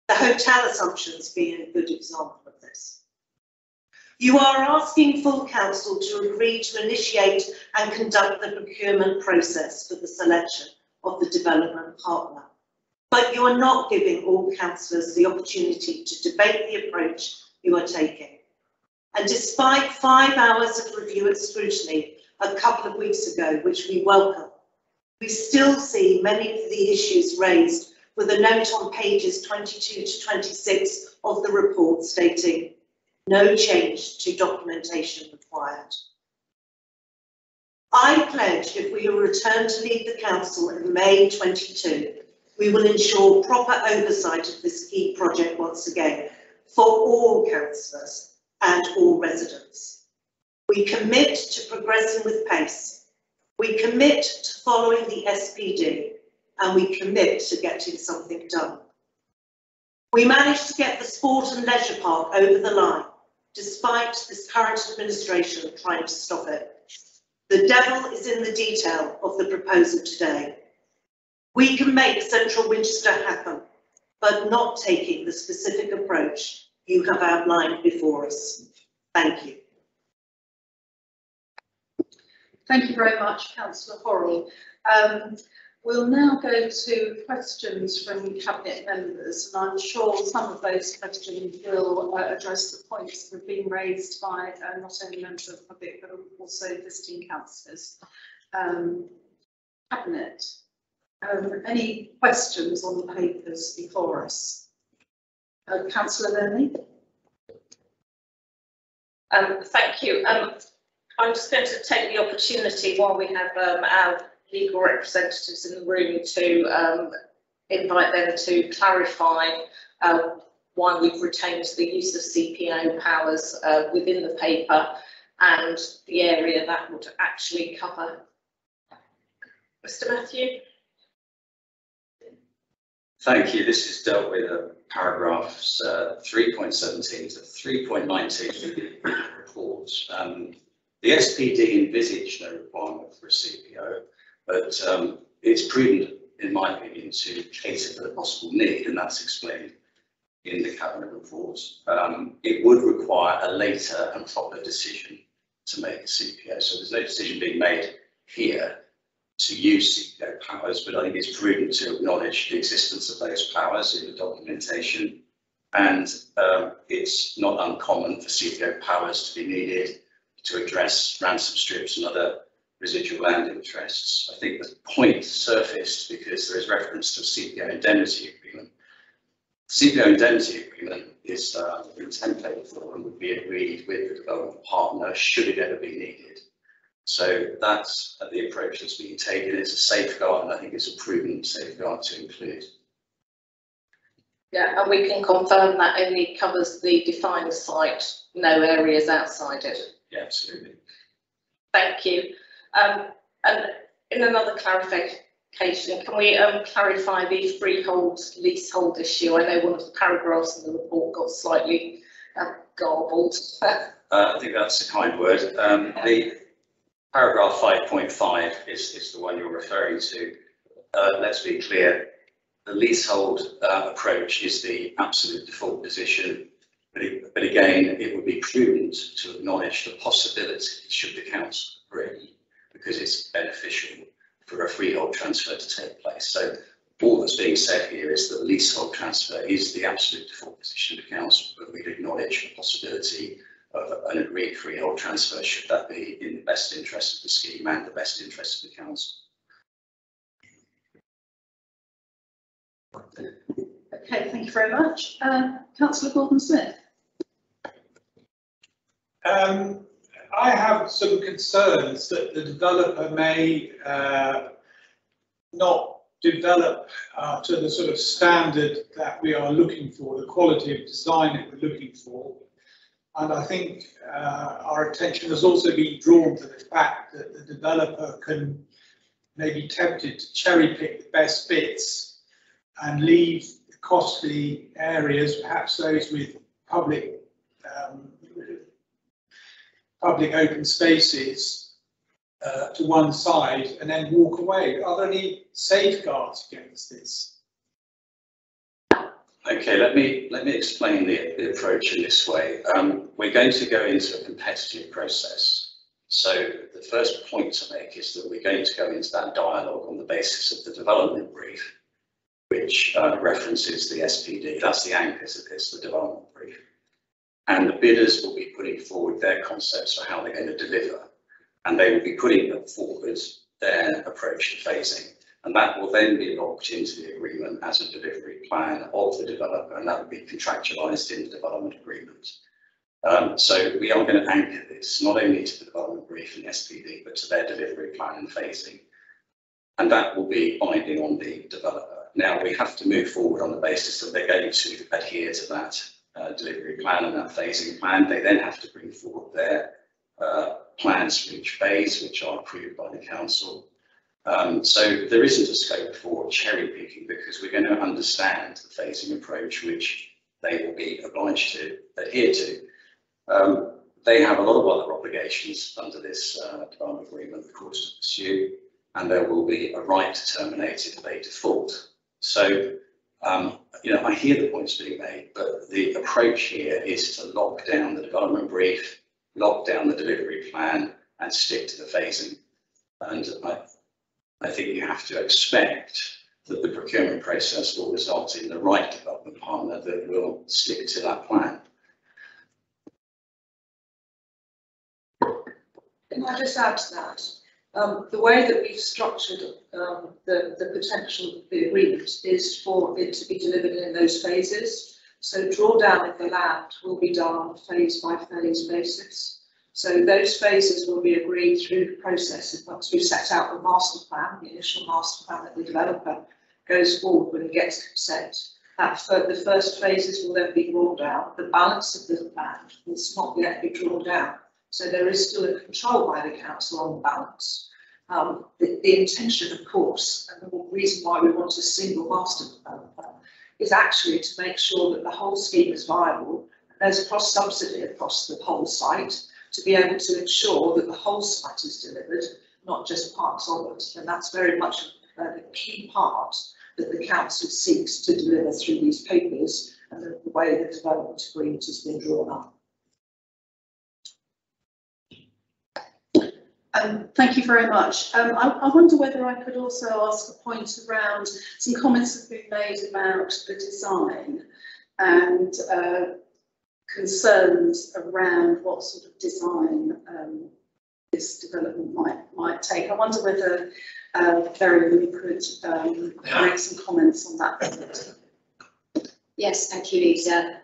The hotel assumptions being a good example of this. You are asking full council to agree to initiate and conduct the procurement process for the selection of the development partner. But you are not giving all councillors the opportunity to debate the approach you are taking. And despite 5 hours of review and scrutiny a couple of weeks ago, which we welcome, we still see many of the issues raised with a note on pages 22 to 26 of the report stating no change to documentation required. I pledge if we are returned to lead the council in May 22, we will ensure proper oversight of this key project once again for all councillors and all residents. We commit to progressing with pace. We commit to following the SPD, and we commit to getting something done. We managed to get the sport and leisure park over the line, despite this current administration trying to stop it. The devil is in the detail of the proposal today. We can make Central Winchester happen, but not taking the specific approach you have outlined before us. Thank you. Thank you very much, Councillor Horrell. We'll now go to questions from Cabinet members, and I'm sure some of those questions will address the points that have been raised by not only members of the public but also visiting councillors. Cabinet, any questions on the papers before us? Councillor Lermy? Thank you. I'm just going to take the opportunity while we have our legal representatives in the room to invite them to clarify why we've retained the use of CPO powers within the paper and the area that would actually cover. Mr. Matthew? Thank you. This is dealt with paragraphs 3.17 to 3.19 of the report. The SPD envisaged no requirement for a CPO, but it's prudent, in my opinion, to cater for the possible need, and that's explained in the Cabinet report. It would require a later and proper decision to make a CPO, so there's no decision being made here to use CPO powers, but I think it's prudent to acknowledge the existence of those powers in the documentation, and it's not uncommon for CPO powers to be needed to address ransom strips and other residual land interests. I think the point surfaced because there is reference to a CPO indemnity agreement. The CPO indemnity agreement is a template for and would be agreed with the development partner should it ever be needed. So that's the approach that's being taken. It's a safeguard, and I think it's a prudent safeguard to include. Yeah, and we can confirm that only covers the defined site, no areas outside it. Yeah, absolutely. Thank you. And in another clarification, can we clarify the freehold leasehold issue? I know one of the paragraphs in the report got slightly garbled. I think that's a kind word. The paragraph 5.5 is the one you're referring to. Let's be clear, the leasehold approach is the absolute default position, but again, it would be prudent to acknowledge the possibility, should the council agree, because it's beneficial for a freehold transfer to take place. So all that's being said here is that leasehold transfer is the absolute default position of the council, but we'd acknowledge the possibility of an agreed freehold transfer should that be in the best interest of the scheme and the best interest of the council. Okay, thank you very much. Councillor Gordon-Smith. I have some concerns that the developer may not develop to the sort of standard that we are looking for, the quality of design that we're looking for. And I think our attention has also been drawn to the fact that the developer can maybe tempted to cherry pick the best bits and leave the costly areas, perhaps those with public open spaces, to one side and then walk away. Are there any safeguards against this? Okay, let me explain the approach in this way. We're going to go into a competitive process. So the first point to make is that we're going to go into that dialogue on the basis of the development brief, which references the SPD. That's the anchors of this, the development brief. And the bidders will be putting forward their concepts for how they're going to deliver. And they will be putting forward their approach to phasing. And that will then be locked into the agreement as a delivery plan of the developer, and that will be contractualised in the development agreement. So we are going to anchor this not only to the development brief and the SPD, but to their delivery plan and phasing. And that will be binding on the developer. Now we have to move forward on the basis that they're going to adhere to that delivery plan and that phasing plan. They then have to bring forward their plans for each phase, which are approved by the council. So there isn't a scope for cherry picking because we're going to understand the phasing approach which they will be obliged to adhere to. They have a lot of other obligations under this development agreement, of course, to pursue, and there will be a right to terminate if they default. So, you know, I hear the points being made, but the approach here is to lock down the development brief, lock down the delivery plan, and stick to the phasing. And I think you have to expect that the procurement process will result in the right development partner that will stick to that plan. Can I just add to that? The way that we've structured the potential of the agreement is for it to be delivered in those phases. So drawdown of the land will be done on a phase by phase basis. So those phases will be agreed through the process. Once we've set out the master plan, the initial master plan that the developer goes forward when he gets consent, the first phases will then be drawn down. The balance of the land will not yet be drawn down. So there is still a control by the council on the balance. The intention, of course, and the reason why we want a single master developer is actually to make sure that the whole scheme is viable. There's a cross subsidy across the whole site to be able to ensure that the whole site is delivered, not just parts of it. And that's very much a key part that the council seeks to deliver through these papers and the way the development agreement has been drawn up. Thank you very much. I wonder whether I could also ask a point around some comments have been made about the design and concerns around what sort of design this development might take. I wonder whether Kerry, you could make some comments on that. Yes, thank you, Lisa.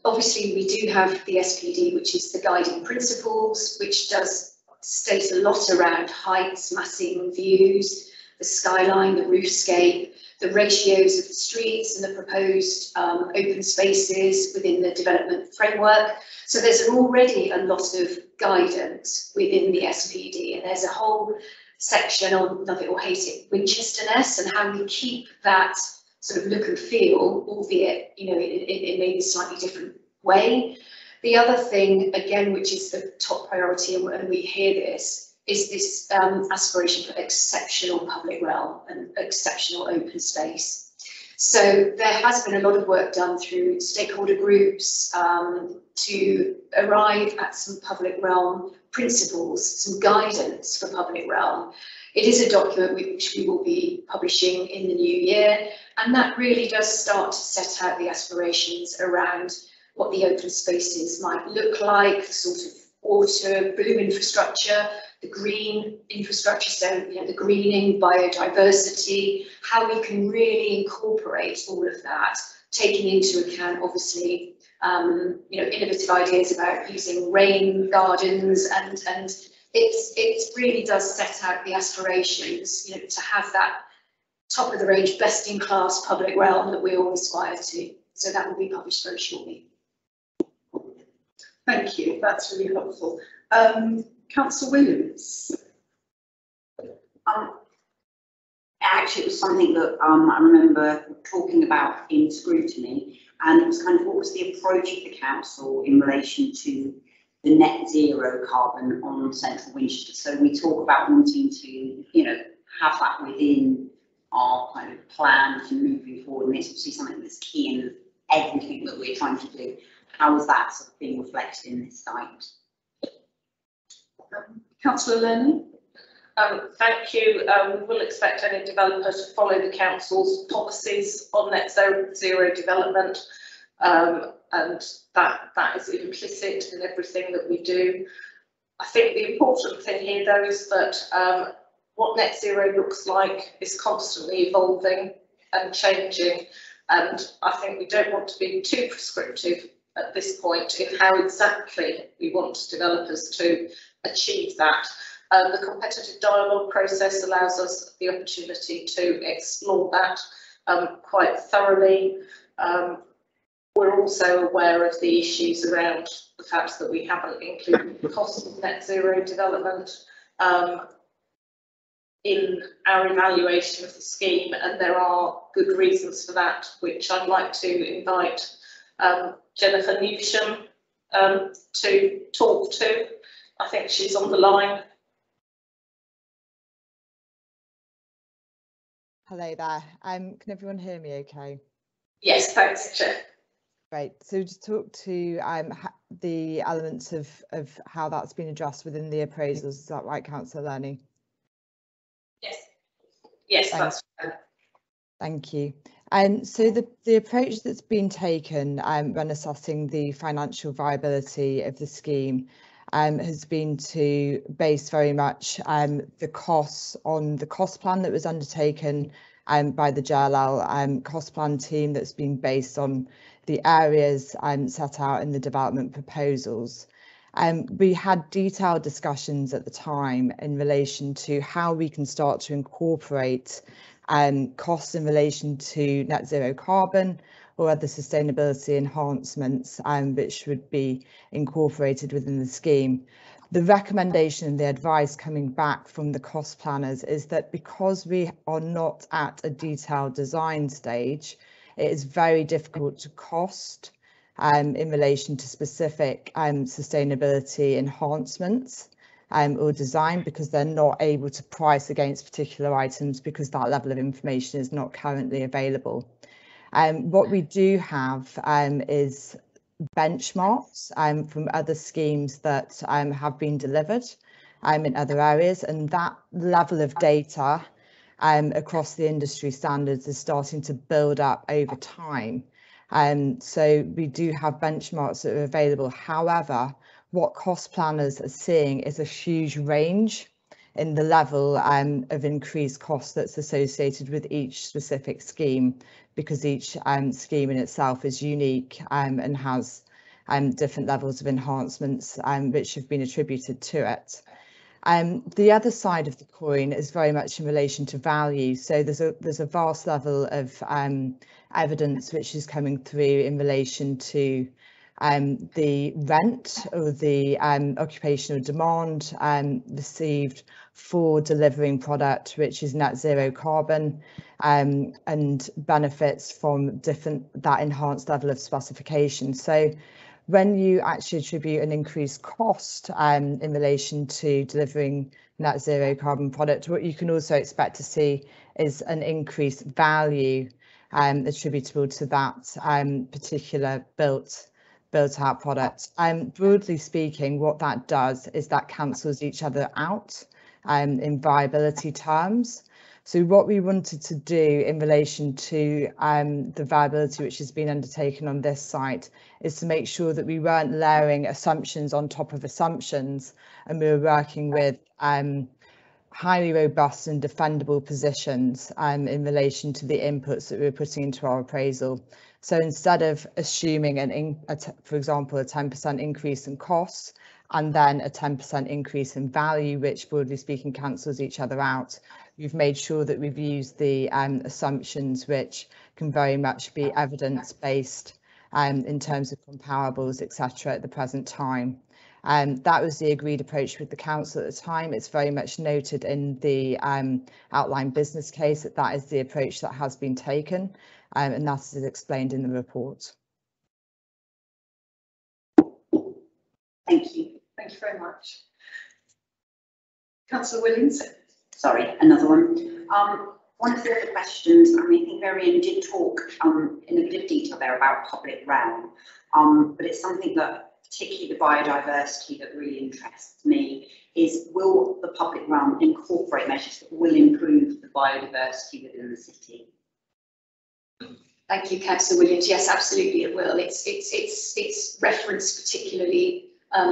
Obviously, we do have the SPD, which is the guiding principles, which does state a lot around heights, massing, views, the skyline, the roofscape, the ratios of the streets and the proposed open spaces within the development framework. So there's already a lot of guidance within the SPD, and there's a whole section on, love it or hate it, Winchester-ness, and how we keep that sort of look and feel, albeit, you know, in maybe a slightly different way. The other thing, again, which is the top priority, and we hear this, is this aspiration for exceptional public realm and exceptional open space. So there has been a lot of work done through stakeholder groups to arrive at some public realm principles, some guidance for public realm. It is a document which we will be publishing in the new year, and that really does start to set out the aspirations around what the open spaces might look like, the sort of water, blue infrastructure, the green infrastructure, so you know, the greening, biodiversity, how we can really incorporate all of that, taking into account obviously you know, innovative ideas about using rain gardens, and it really does set out the aspirations, you know, to have that top of the range, best in class public realm that we all aspire to. So that will be published very shortly. Thank you, that's really helpful. Councillor Williams. Actually, it was something that I remember talking about in scrutiny, and it was kind of what was the approach of the council in relation to the net zero carbon on central Winchester. So we talk about wanting to, you know, have that within our kind of plan to moving forward, and it's obviously something that's key in everything that we're trying to do. How is that sort of being reflected in this site? Councillor Lennon. Thank you. We will expect any developer to follow the council's policies on net zero development, and that is implicit in everything that we do. I think the important thing here, though, is that what net zero looks like is constantly evolving and changing, and I think we don't want to be too prescriptive at this point in how exactly we want developers to achieve that. The competitive dialogue process allows us the opportunity to explore that quite thoroughly. We're also aware of the issues around the fact that we haven't included the cost of net zero development in our evaluation of the scheme, and there are good reasons for that, which I'd like to invite Jennifer Newsham to talk to. I think she's on the line. Hello there. Can everyone hear me okay? Yes, thanks, Chair. Great. So just talk to the elements of how that's been addressed within the appraisals. Is that right, Councillor Learning? Yes. Yes, that's right. Thank you. So the approach that's been taken when assessing the financial viability of the scheme has been to base very much the costs on the cost plan that was undertaken by the JLL cost plan team, that's been based on the areas set out in the development proposals. We had detailed discussions at the time in relation to how we can start to incorporate costs in relation to net zero carbon or other sustainability enhancements which would be incorporated within the scheme. The recommendation and the advice coming back from the cost planners is that because we are not at a detailed design stage, it is very difficult to cost in relation to specific sustainability enhancements or design, because they're not able to price against particular items because that level of information is not currently available. What we do have is benchmarks from other schemes that have been delivered in other areas, and that level of data across the industry standards is starting to build up over time. So we do have benchmarks that are available. However, what cost planners are seeing is a huge range in the level of increased cost that's associated with each specific scheme, because each scheme in itself is unique and has different levels of enhancements which have been attributed to it. The other side of the coin is very much in relation to value. So there's a vast level of evidence which is coming through in relation to the rent or the occupational demand received for delivering product which is net zero carbon, and benefits from that enhanced level of specification. So when you actually attribute an increased cost in relation to delivering net zero carbon product, what you can also expect to see is an increased value attributable to that particular built out product. Broadly speaking, what that does is that cancels each other out in viability terms. So what we wanted to do in relation to the viability which has been undertaken on this site is to make sure that we weren't layering assumptions on top of assumptions, and we were working with highly robust and defendable positions in relation to the inputs that we were putting into our appraisal. So instead of assuming for example, a 10% increase in costs and then a 10% increase in value, which broadly speaking cancels each other out, we've made sure that we've used the assumptions which can very much be evidence-based in terms of comparables, etc. at the present time. That was the agreed approach with the council at the time. It's very much noted in the outline business case that is the approach that has been taken, and that is explained in the report. Thank you. Thank you very much. Councillor Williams. Sorry, another one. One of the other questions, I think Marion did talk in a bit of detail there about public realm, but it's something that, particularly the biodiversity, that really interests me, is will the public realm incorporate measures that will improve the biodiversity within the city? Thank you, Councillor Williams. Yes, absolutely it will. It's referenced particularly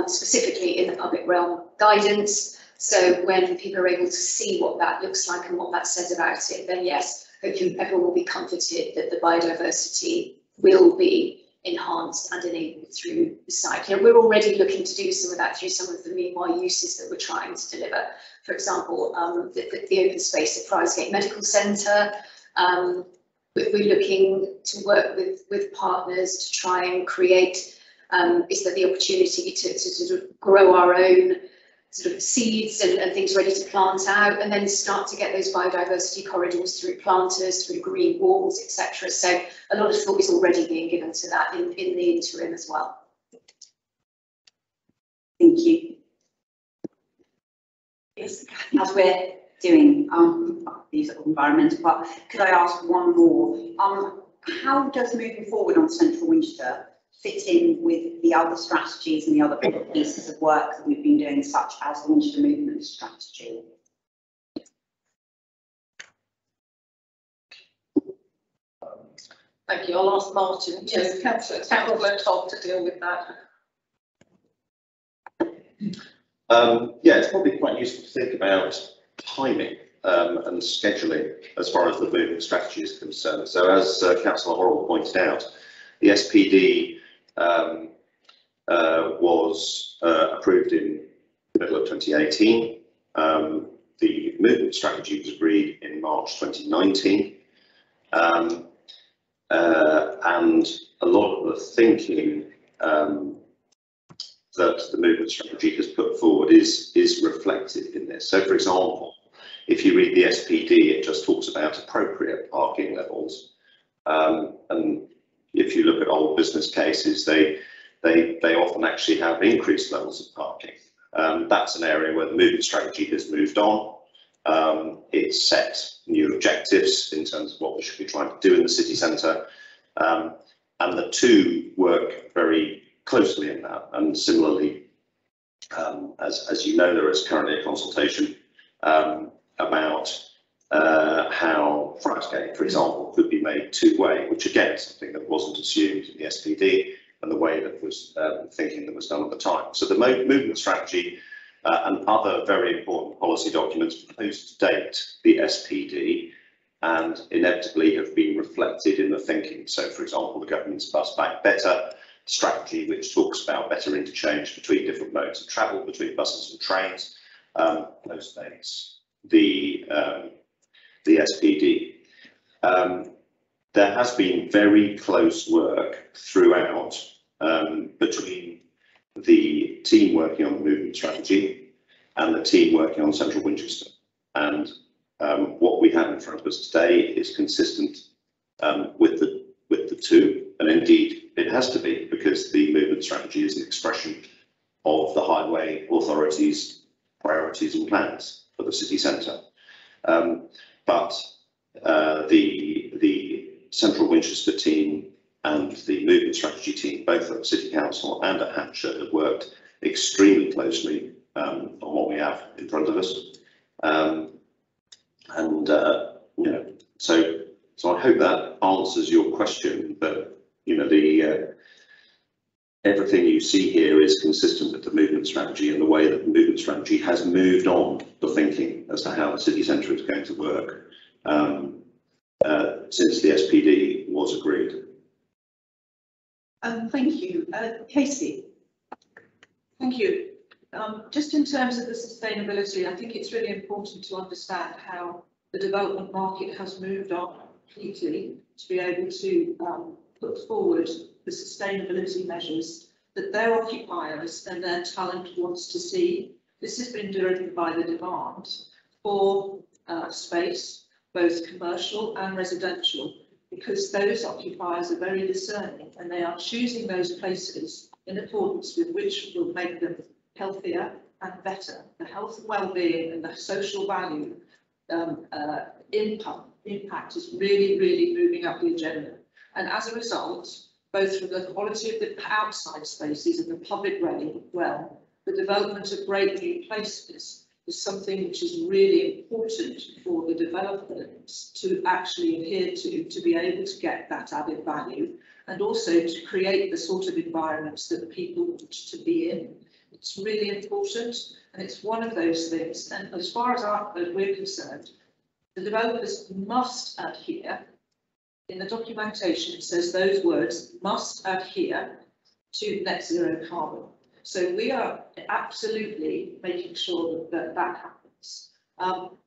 specifically in the public realm guidance. So when people are able to see what that looks like and what that says about it, then yes, hopefully everyone will be comforted that the biodiversity will be enhanced and enabled through the site. We're already looking to do some of that through some of the meanwhile uses that we're trying to deliver. For example, the open space at Friarsgate Medical Centre. We're looking to work with partners to try and create, is there the opportunity to sort of grow our own sort of seeds and things ready to plant out, and then start to get those biodiversity corridors through planters, through green walls, etc. So a lot of thought is already being given to that in the interim as well. Thank you. Yes, as we're doing these environmental, but could I ask one more? How does moving forward on Central Winchester fit in with the other strategies and the other pieces of work that we've been doing, such as the Winchester Movement Strategy? Thank you. I'll ask Martin, yes, Councillor Todd, to deal with that. Yeah, it's probably quite useful to think about timing and scheduling as far as the movement strategy is concerned. So as Councillor Horrell pointed out, the SPD was approved in the middle of 2018. The movement strategy was agreed in March 2019. And a lot of the thinking that the movement strategy has put forward is reflected in this. So, for example, if you read the SPD, it just talks about appropriate parking levels. And if you look at old business cases, they often actually have increased levels of parking. That's an area where the movement strategy has moved on. It's set new objectives in terms of what we should be trying to do in the city centre. And the two work very closely in that. And similarly, as you know, there is currently a consultation about how Friarsgate, for example, could be made two-way, which again is something that wasn't assumed in the SPD and the way that was thinking that was done at the time. So the movement strategy and other very important policy documents proposed to date the SPD and inevitably have been reflected in the thinking. So, for example, the government's Bus Back Better strategy, which talks about better interchange between different modes of travel, between buses and trains, postdates the SPD. There has been very close work throughout between the team working on the movement strategy and the team working on Central Winchester. And what we have in front of us today is consistent with the two, and indeed it has to be, because the movement strategy is an expression of the highway authorities' priorities and plans for the city centre. But the Central Winchester team and the movement strategy team, both at City Council and at Hampshire, have worked extremely closely on what we have in front of us. You know, so I hope that answers your question. But you know, everything you see here is consistent with the movement strategy and the way that the movement strategy has moved on the thinking as to how the city centre is going to work since the SPD was agreed. Thank you. Casey. Thank you. Just in terms of the sustainability, I think it's really important to understand how the development market has moved on completely to be able to put forward the sustainability measures that their occupiers and their talent wants to see. This has been driven by the demand for space, both commercial and residential, because those occupiers are very discerning and they are choosing those places in accordance with which will make them healthier and better. The health and well-being and the social value impact is really moving up the agenda. And as a result, both from the quality of the outside spaces and the public realm, the development of great new places is something which is really important for the developers to actually adhere to be able to get that added value, and also to create the sort of environments that people want to be in. It's really important, and it's one of those things. And as far as we're concerned, the developers must adhere. In the documentation, it says those words must adhere to net zero carbon. So we are absolutely making sure that happens.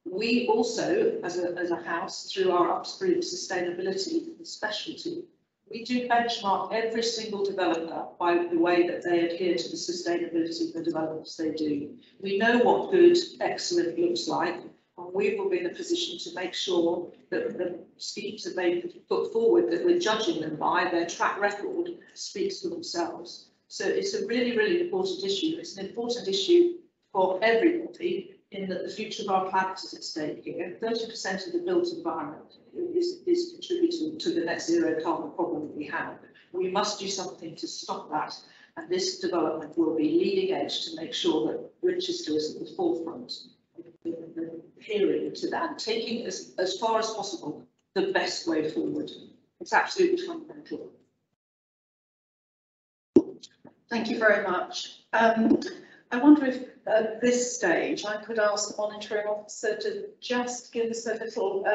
We also, as a house, through our upstream sustainability and specialty, we do benchmark every single developer by the way that they adhere to the sustainability of the developments they do. We know what good, excellent looks like, and we will be in a position to make sure that the schemes that they put forward, that we're judging them by, their track record speaks for themselves. So it's a really important issue. It's an important issue for everybody, in that the future of our planet is at stake here. 30% of the built environment is contributing to the net zero carbon problem that we have. We must do something to stop that, and this development will be leading edge to make sure that Winchester is at the forefront of adhering to that, and taking as far as possible the best way forward. It's absolutely fundamental. Thank you very much. I wonder if at this stage I could ask the monitoring officer to just give us a little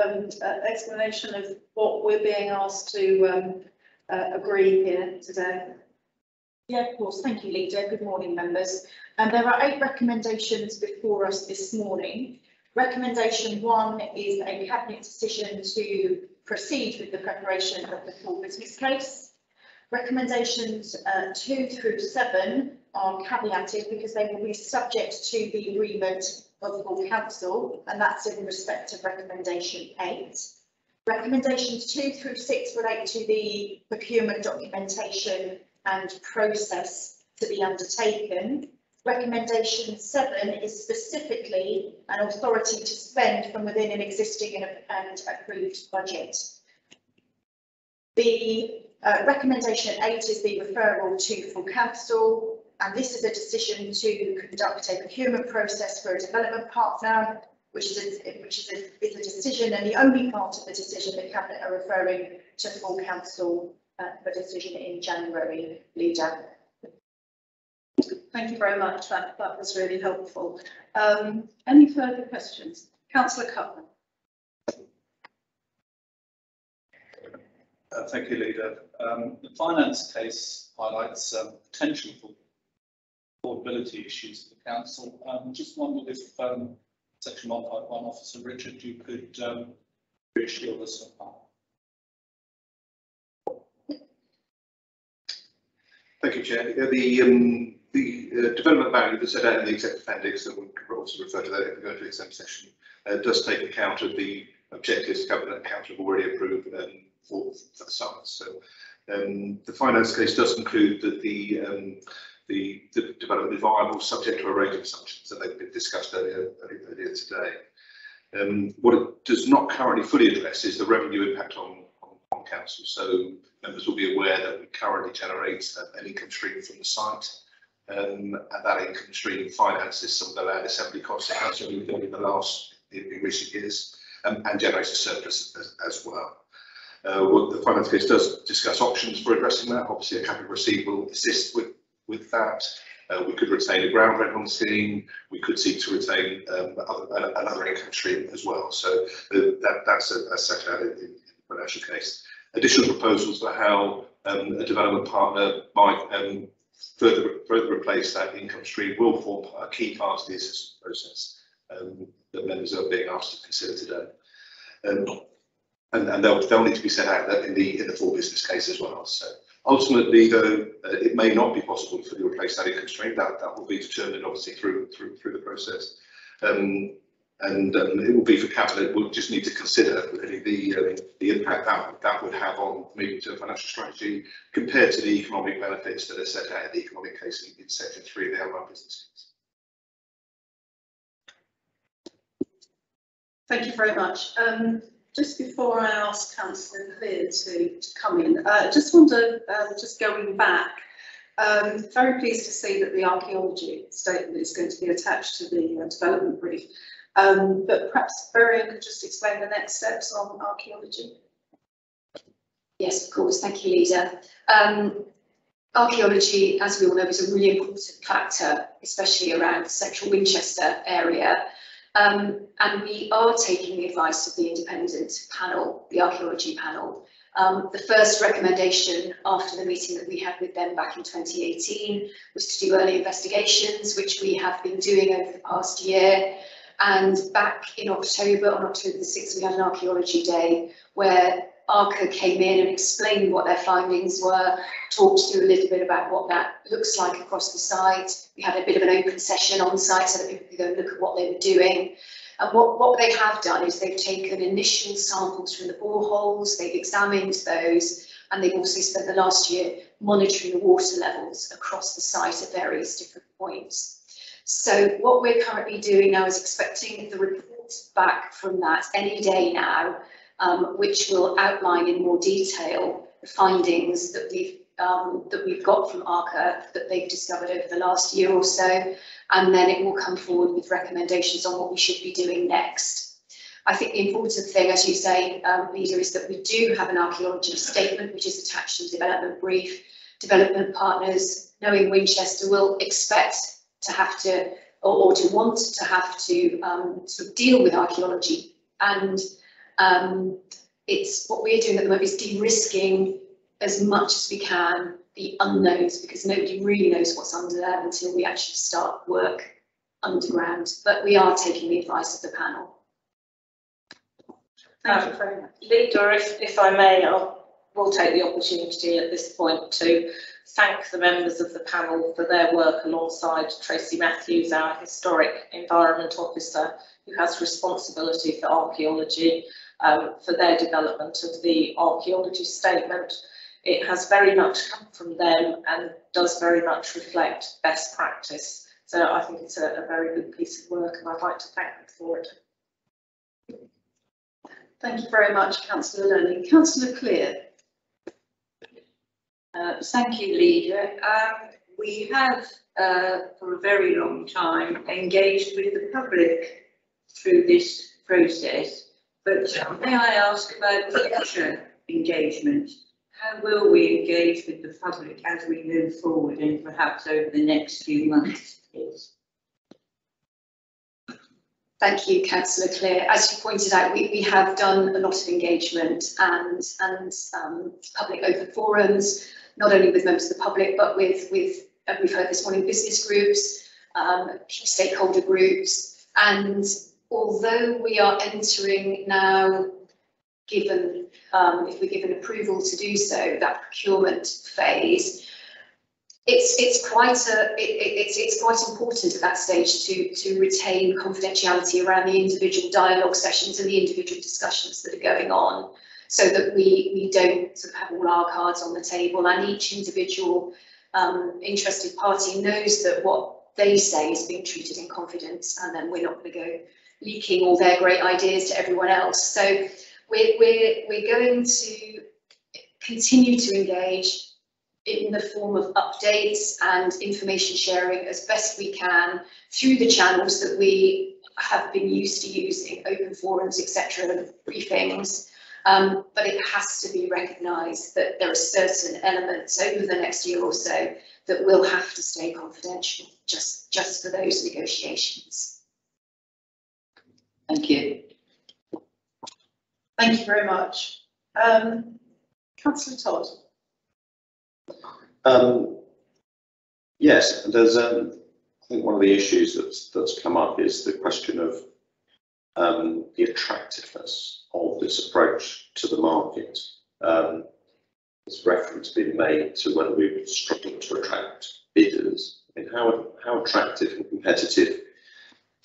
explanation of what we're being asked to agree here today. Yeah, of course. Thank you, Leader. Good morning, members. There are 8 recommendations before us this morning. Recommendation 1 is a cabinet decision to proceed with the preparation of the full business case. Recommendations 2 through 7 are caveated because they will be subject to the agreement of full council, and that's in respect of recommendation 8. Recommendations 2 through 6 relate to the procurement documentation and process to be undertaken. Recommendation 7 is specifically an authority to spend from within an existing and approved budget. The recommendation 8 is the referral to full council, and this is a decision to conduct a procurement process for a development partner, which is a decision, and the only part of the decision the Cabinet are referring to full council for decision in January. Leader. Thank you very much. That was really helpful. Any further questions? Councillor Cutler. Thank you, Leader. The finance case highlights potential for affordability issues for the council. Just wondered if Section 151 Officer Richard, you could reassure us of that. Thank you, Chair. The development value that's set out in the executive appendix that we could also refer to that if we go into the exam session does take account of the objectives Cabinet and Council have already approved for the site. So the finance case does conclude that the development is viable, subject to a range of assumptions that they've been discussed earlier today. What it does not currently fully address is the revenue impact on council. So members will be aware that we currently generate an income stream from the site, and that income stream finances some of the land assembly costs that council have done in recent years, and generates a surplus as well. What the finance case does discuss options for addressing that. Obviously, a capital receipt will assist with that. We could retain a ground rent on the scheme. We could seek to retain another income stream as well. So that's set out in the financial case. Additional proposals for how a development partner might further replace that income stream will form a key part of the assessment process that members are being asked to consider today. And they'll need to be set out in the full business case as well. So ultimately, though, it may not be possible to fully replace that income stream. That will be determined obviously through the process. And it will be for Cabinet. We'll just need to consider really the impact that would have on medium-term financial strategy compared to the economic benefits that are set out in the economic case in section 3 of the Outline Business Case. Thank you very much. Just before I ask Councillor Clear to come in, I just want to, just going back, very pleased to see that the archaeology statement is going to be attached to the development brief. But perhaps Varian could just explain the next steps on archaeology. Yes, of course. Thank you, Lisa. Archaeology, as we all know, is a really important factor, especially around the central Winchester area. And we are taking the advice of the independent panel, the archaeology panel. The first recommendation after the meeting that we had with them back in 2018 was to do early investigations, which we have been doing over the past year. And back in October, on October the 6th, we had an archaeology day where ARCA came in and explained what their findings were, talked through a little bit about what that looks like across the site. We had a bit of an open session on site so that people could go and look at what they were doing. And what they have done is they've taken initial samples from the boreholes, they've examined those, and they've also spent the last year monitoring the water levels across the site at various different points. So what we're currently doing now is expecting the report back from that any day now, which will outline in more detail the findings that we've got from ARCA that they've discovered over the last year or so, and then it will come forward with recommendations on what we should be doing next. I think the important thing, as you say, Lisa, is that we do have an archaeology statement which is attached to the development brief. Development partners, knowing Winchester, will expect to have to, or to want to have to sort of deal with archaeology, and it's what we're doing at the moment is de-risking as much as we can the unknowns, because nobody really knows what's under there until we actually start work underground. But we are taking the advice of the panel. Thank you very much. Leader, if I may, we'll take the opportunity at this point to thank the members of the panel for their work alongside Tracy Matthews, our Historic Environment Officer, who has responsibility for archaeology, for their development of the archaeology statement. It has very much come from them and does very much reflect best practice. So I think it's a very good piece of work, and I'd like to thank them for it. Thank you very much, Councillor Learning. Councillor Clear. Thank you, Leader. We have, for a very long time, engaged with the public through this process, but may I ask about future engagement? How will we engage with the public as we move forward and perhaps over the next few months, please? Thank you, Councillor Clear. As you pointed out, we have done a lot of engagement and public open forums, not only with members of the public, but with we've heard this morning, business groups, key stakeholder groups. And although we are entering now, given if we're given approval to do so, that procurement phase, it's quite important at that stage to retain confidentiality around the individual dialogue sessions and the individual discussions that are going on, so that we don't sort of have all our cards on the table, and each individual interested party knows that what they say is being treated in confidence, and then we're not going to go leaking all their great ideas to everyone else. So we're going to continue to engage in the form of updates and information sharing as best we can through the channels that we have been used to using, open forums, etc., briefings. But it has to be recognised that there are certain elements over the next year or so that will have to stay confidential, just for those negotiations. Thank you. Thank you very much. Councillor Todd. Yes, there's I think one of the issues that's come up is the question of the attractiveness of this approach to the market. There's reference being made to whether we've struggled to attract bidders. I mean, how attractive and competitive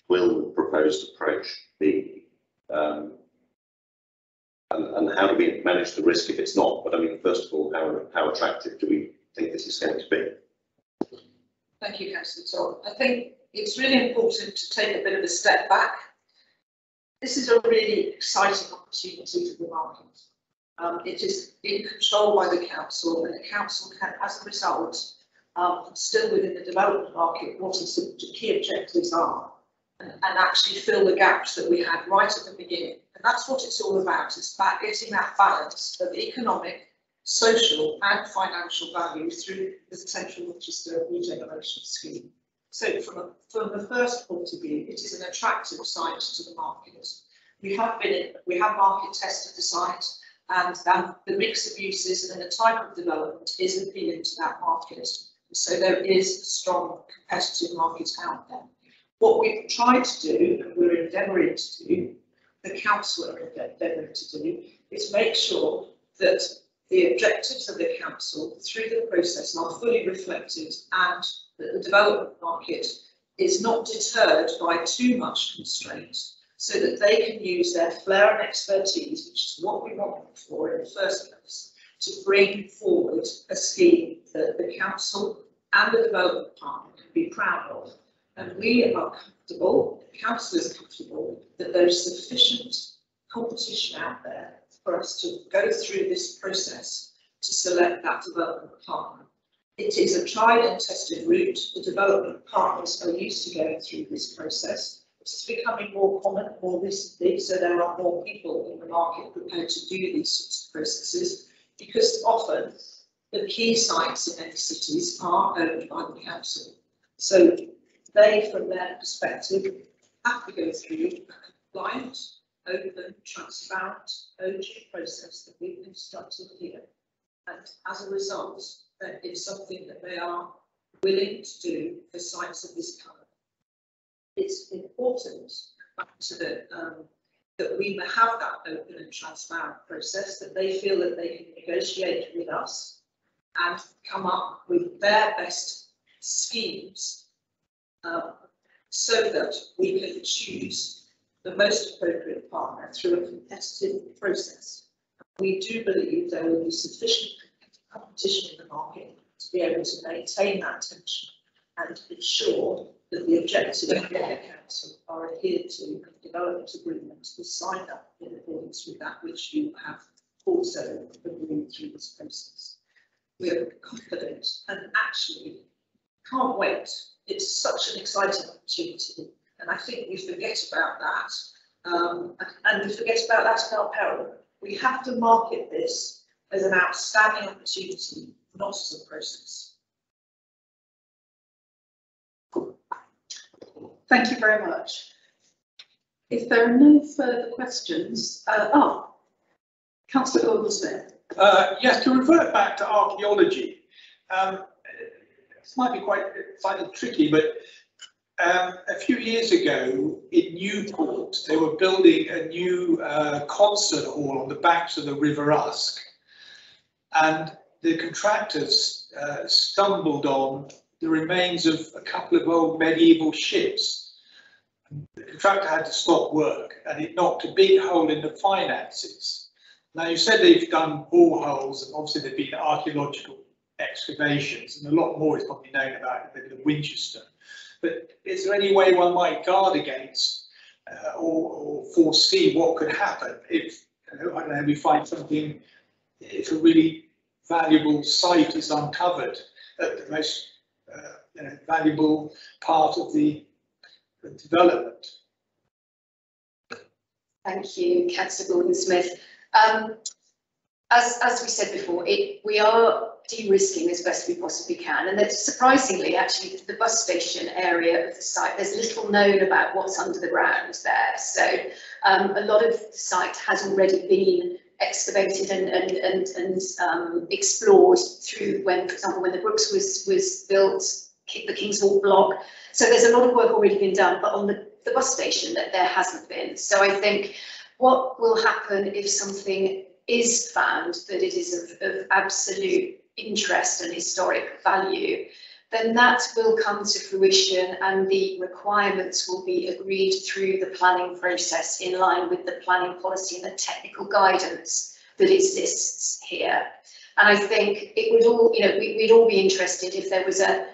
will the proposed approach be? And how do we manage the risk if it's not? But I mean, first of all, how attractive do we think this is going to be? Thank you, Councillor Todd. I think it's really important to take a bit of a step back. This is a really exciting opportunity for the market. It is being controlled by the council, and the council can, as a result, still within the development market, what the key objectives are, and actually fill the gaps that we had right at the beginning. And that's what it's all about. It's about getting that balance of economic, social and financial value through the potential Winchester regeneration scheme. So from the first point of view, it is an attractive site to the market. We have market tested the site, and the mix of uses and the type of development is appealing to that market. So there is a strong competitive market out there. What we've tried to do, and we're endeavouring to do, the council are endeavouring to do, is make sure that the objectives of the council through the process are fully reflected, and that the development market is not deterred by too much constraint, so that they can use their flair and expertise, which is what we want them for in the first place, to bring forward a scheme that the council and the development partner can be proud of. And we are comfortable, the council is comfortable, that there is sufficient competition out there for us to go through this process to select that development partner. It is a tried and tested route. The development partners are used to going through this process. It's becoming more common more recently, so there are more people in the market prepared to do these sorts of processes, because often the key sites in any cities are owned by the council. So they, from their perspective, have to go through a compliant, open, transparent, OG process that we've instructed here. And as a result, that is something that they are willing to do for sites of this kind. It's important to that we have that open and transparent process, that they feel that they can negotiate with us and come up with their best schemes, so that we can choose the most appropriate partner through a competitive process. We do believe there will be sufficient competition in the market to be able to maintain that tension and ensure that the objectives of the council are adhered to, and development agreements is signed up in accordance with that which you have also agreed through this process. We are confident and actually can't wait. It's such an exciting opportunity, and I think we forget about that, and we forget about that at our peril. We have to market this as an outstanding opportunity, not as a process. Thank you very much. If there are no further questions, Councillor Gordon-Smith. Yes, to revert back to archaeology, this might be quite slightly tricky, but a few years ago in Newport, they were building a new concert hall on the banks of the River Usk, and the contractors stumbled on the remains of a couple of old medieval ships. The contractor had to stop work and it knocked a big hole in the finances. Now, you said they've done boreholes and obviously there've been archaeological excavations and a lot more is probably known about the Winchester. But is there any way one might guard against or foresee what could happen if, I don't know, we find something, if a really valuable site is uncovered at the most valuable part of the development? Thank you, Councillor Gordon-Smith. As we said before, we are de-risking as best we possibly can, and that surprisingly, actually, the bus station area of the site, there's little known about what's under the ground there. So a lot of the site has already been excavated and explored through when, for example, when the Brooks was built, the King's Hall block. So there's a lot of work already been done, but on the bus station that there hasn't been. So I think what will happen if something is found that it is of absolute interest and historic value, then that will come to fruition and the requirements will be agreed through the planning process in line with the planning policy and the technical guidance that exists here. And I think it would all, we'd all be interested if there was a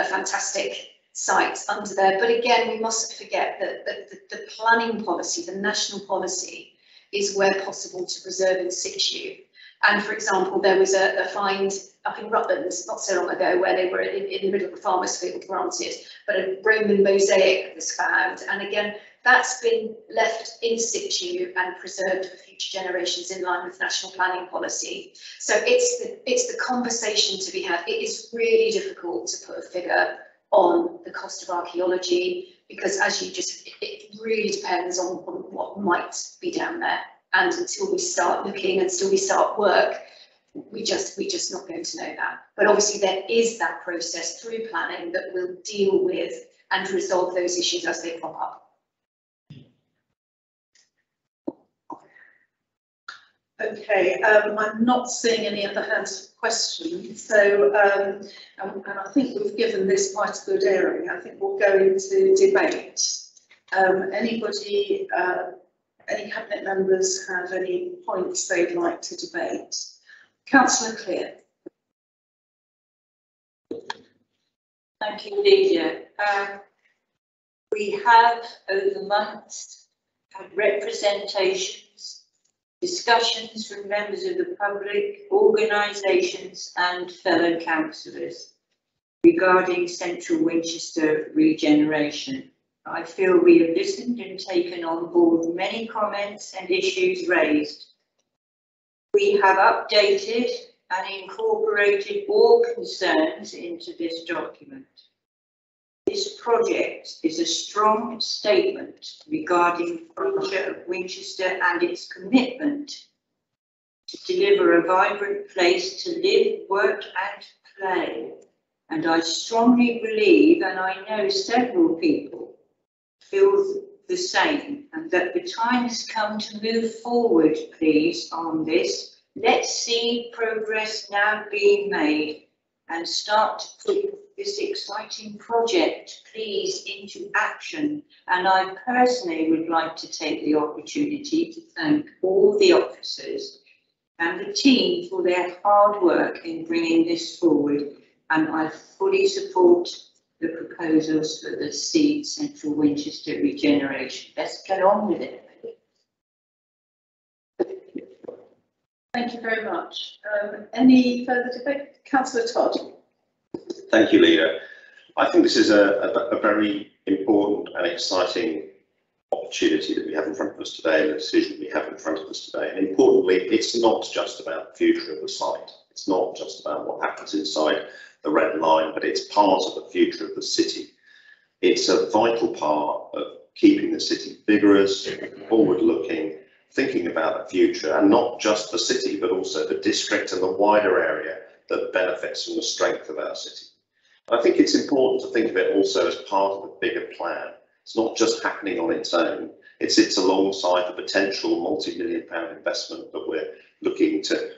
fantastic site under there. But again, we mustn't forget that the planning policy, the national policy, is where possible to preserve in situ. And for example, there was a find up in Rutland not so long ago where they were in the middle of a farmer's field, granted, but a Roman mosaic was found. And again, that's been left in situ and preserved for future generations in line with national planning policy. So it's the conversation to be had. It is really difficult to put a figure on the cost of archaeology because, as you just, it really depends on what might be down there. And until we start looking, until we start work, we're just not going to know that. But obviously there is that process through planning that will deal with and resolve those issues as they crop up. Okay, I'm not seeing any other hands for questions, so and I think we've given this quite a good airing. I think we'll go into debate. Anybody, any cabinet members have any points they'd like to debate? Councillor Clear. Thank you, Lydia. We have over months had representations, discussions from members of the public, organisations and fellow councillors regarding Central Winchester regeneration. I feel we have listened and taken on board many comments and issues raised. We have updated and incorporated all concerns into this document. This project is a strong statement regarding the future of Winchester and its commitment to deliver a vibrant place to live, work and play. And I strongly believe, and I know several people feel the same, and that the time has come to move forward, please, on this. Let's see progress now being made and start to put this exciting project, please, into action. And I personally would like to take the opportunity to thank all the officers and the team for their hard work in bringing this forward. And I fully support the proposals for the Central Winchester regeneration. Let's get on with it. Thank you very much. Any further debate? Councillor Todd. Thank you, Leader. I think this is a very important and exciting opportunity that we have in front of us today, and the decision we have in front of us today. And importantly, it's not just about the future of the site. It's not just about what happens inside the red line, but it's part of the future of the city. It's a vital part of keeping the city vigorous, forward-looking, thinking about the future, and not just the city, but also the district and the wider area that benefits from the strength of our city. I think it's important to think of it also as part of the bigger plan. It's not just happening on its own. It sits alongside the potential multi-million-pound investment that we're looking to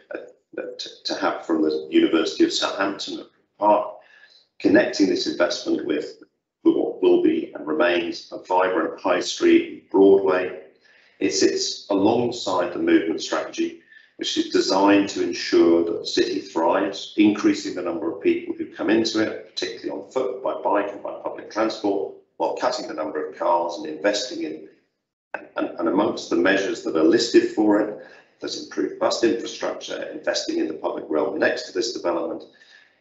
to have from the University of Southampton Park, connecting this investment with what will be and remains a vibrant high street Broadway. It sits alongside the movement strategy, which is designed to ensure that the city thrives, increasing the number of people who come into it, particularly on foot, by bike and by public transport, while cutting the number of cars and investing in, and amongst the measures that are listed for it, there's improved bus infrastructure, investing in the public realm next to this development,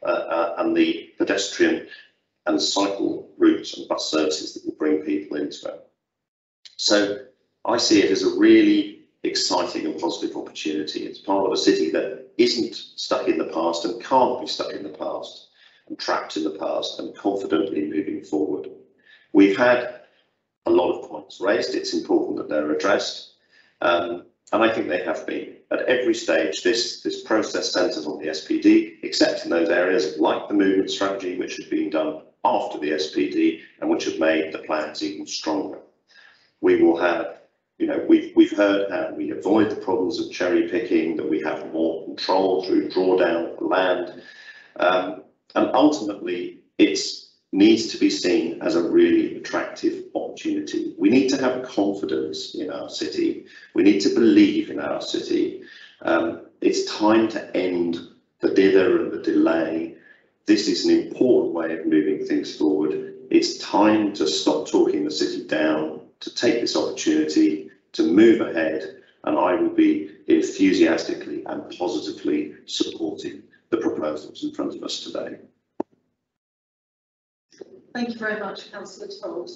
and the pedestrian and cycle routes and bus services that will bring people into it. So I see it as a really exciting and positive opportunity. It's part of a city that isn't stuck in the past and can't be stuck in the past and trapped in the past and confidently moving forward. We've had a lot of points raised. It's important that they're addressed. And I think they have been. At every stage, this process centres on the SPD, except in those areas like the movement strategy, which has been done after the SPD and which have made the plans even stronger. We will have, we've heard how we avoid the problems of cherry picking, that we have more control through drawdown of the land. And ultimately, it needs to be seen as a really attractive opportunity. We need to have confidence in our city. We need to believe in our city. It's time to end the dither and the delay. This is an important way of moving things forward. It's time to stop talking the city down, to take this opportunity, to move ahead, and I will be enthusiastically and positively supporting the proposals in front of us today. Thank you very much, Councillor Todd.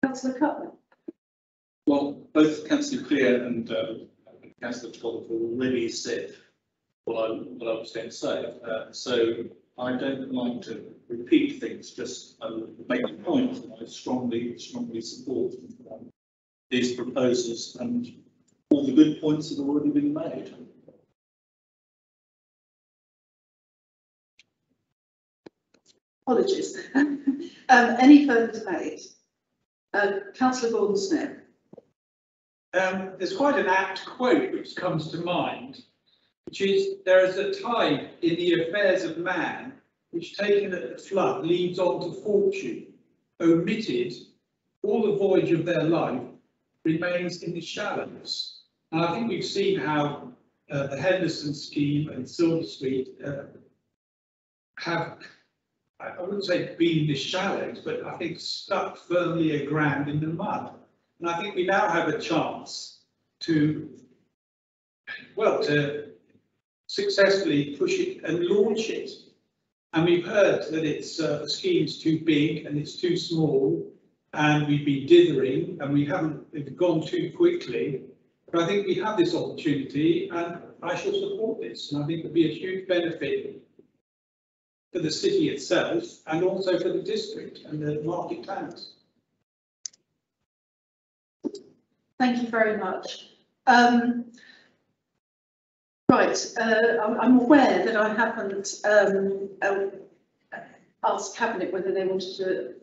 Councillor Cutler. Well, both Councillor Clear and Councillor Todd have already said what I was going to say. So I don't like to repeat things, just make a point that I strongly support these proposals, and all the good points have already been made. Apologies. Any further debate? Councillor Gordon-Smith. There's quite an apt quote which comes to mind, which is, "There is a tide in the affairs of man, which taken at the flood leads on to fortune. Omitted, all the voyage of their life remains in the shallows." And I think we've seen how the Henderson scheme and Silver Street have, I wouldn't say been in the shallows, but I think stuck firmly aground in the mud. And I think we now have a chance to, well, to successfully push it and launch it. And we've heard that the scheme's too big and it's too small, and we've been dithering and we've gone too quickly. But I think we have this opportunity, and I shall support this. And I think it'll be a huge benefit for the city itself and also for the district and the market towns. Thank you very much. Right, I'm aware that I haven't asked Cabinet whether they wanted to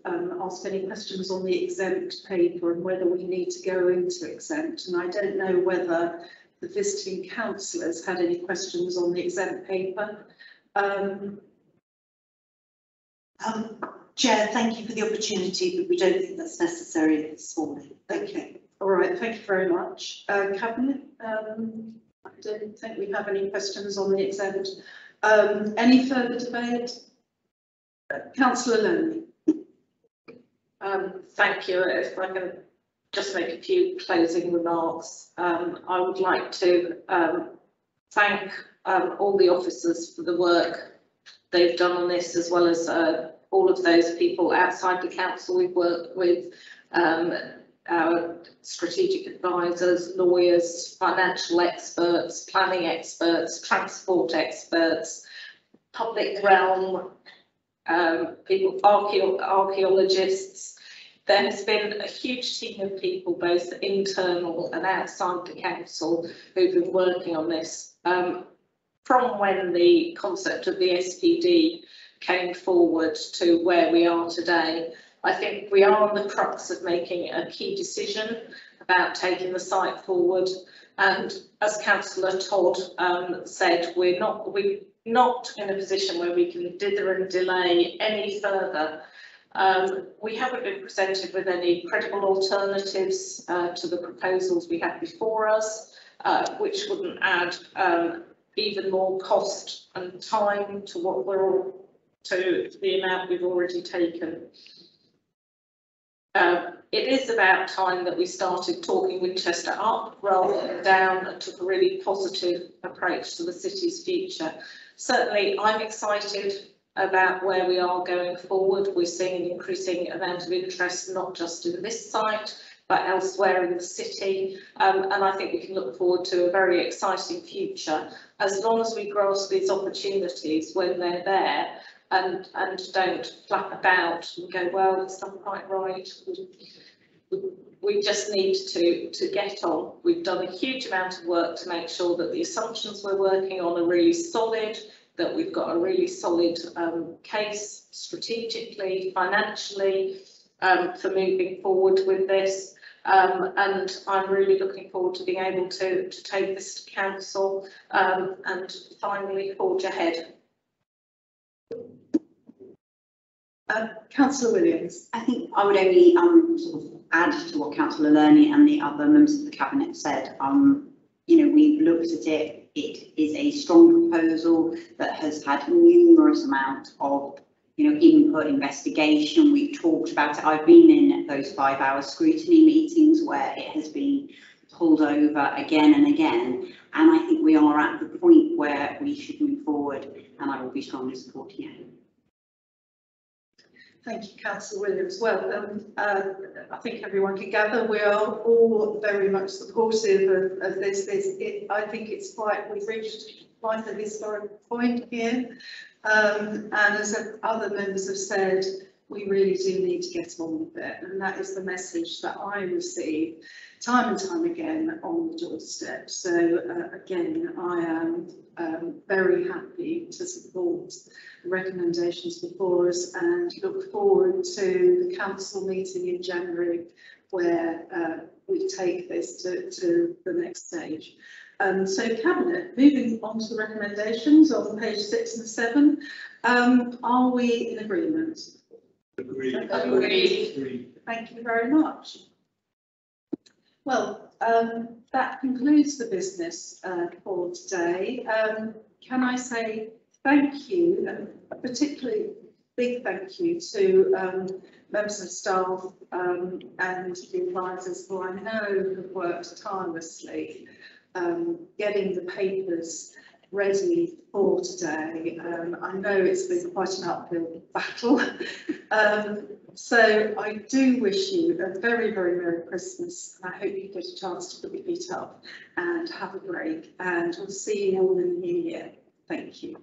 ask any questions on the exempt paper and whether we need to go into exempt. And I don't know whether the visiting councillors had any questions on the exempt paper. Chair, thank you for the opportunity, but we don't think that's necessary this morning. Thank you. All right, thank you very much. Cabinet, I don't think we have any questions on the exempt. Any further debate? Councillor Loney. Thank you. If I can just make a few closing remarks, I would like to thank all the officers for the work they've done on this, as well as all of those people outside the council we've worked with, our strategic advisors, lawyers, financial experts, planning experts, transport experts, public realm people, archaeologists. There has been a huge team of people, both internal and outside the council, who've been working on this from when the concept of the SPD came forward to where we are today. I think we are on the crux of making a key decision about taking the site forward. And as Councillor Todd said, we're not in a position where we can dither and delay any further. We haven't been presented with any credible alternatives to the proposals we have before us, which wouldn't add even more cost and time to to the amount we've already taken. It is about time that we started talking Winchester up rather than down and took a really positive approach to the city's future. Certainly, I'm excited about where we are going forward. We're seeing an increasing amount of interest, not just in this site, but elsewhere in the city. And I think we can look forward to a very exciting future, as long as we grasp these opportunities when they're there and don't flap about and go, well, it's not quite right. We just need to get on. We've done a huge amount of work to make sure that the assumptions we're working on are really solid, that we've got a really solid case strategically, financially, for moving forward with this. And I'm really looking forward to being able to take this to council and finally forge ahead. Councillor Williams. I think I would only sort of add to what Councillor Lerney and the other members of the Cabinet said. You know, we've looked at it. It is a strong proposal that has had numerous amounts of, you know, input, investigation. We've talked about it. I've been in those 5-hour scrutiny meetings where it has been pulled over again and again. And I think we are at the point where we should move forward, and I will be strongly supporting it. Thank you, Councillor Williams. Well, I think everyone can gather we are all very much supportive of this. I think it's we've reached quite a historic point here. And as other members have said, we really do need to get on with it. And that is the message that I receive time and time again on the doorstep. So again, I am very happy to support the recommendations before us and look forward to the council meeting in January where we take this to the next stage. So Cabinet, moving on to the recommendations on page 6 and 7, are we in agreement? Agreed. Agreed. Thank you very much. Well, that concludes the business for today. Can I say thank you, and a particularly big thank you to members of staff and the advisors who I know have worked tirelessly getting the papers ready for today. I know it's been quite an uphill battle. So I do wish you a very, very Merry Christmas. And I hope you get a chance to put your feet up and have a break. And we'll see you all in the new year. Thank you.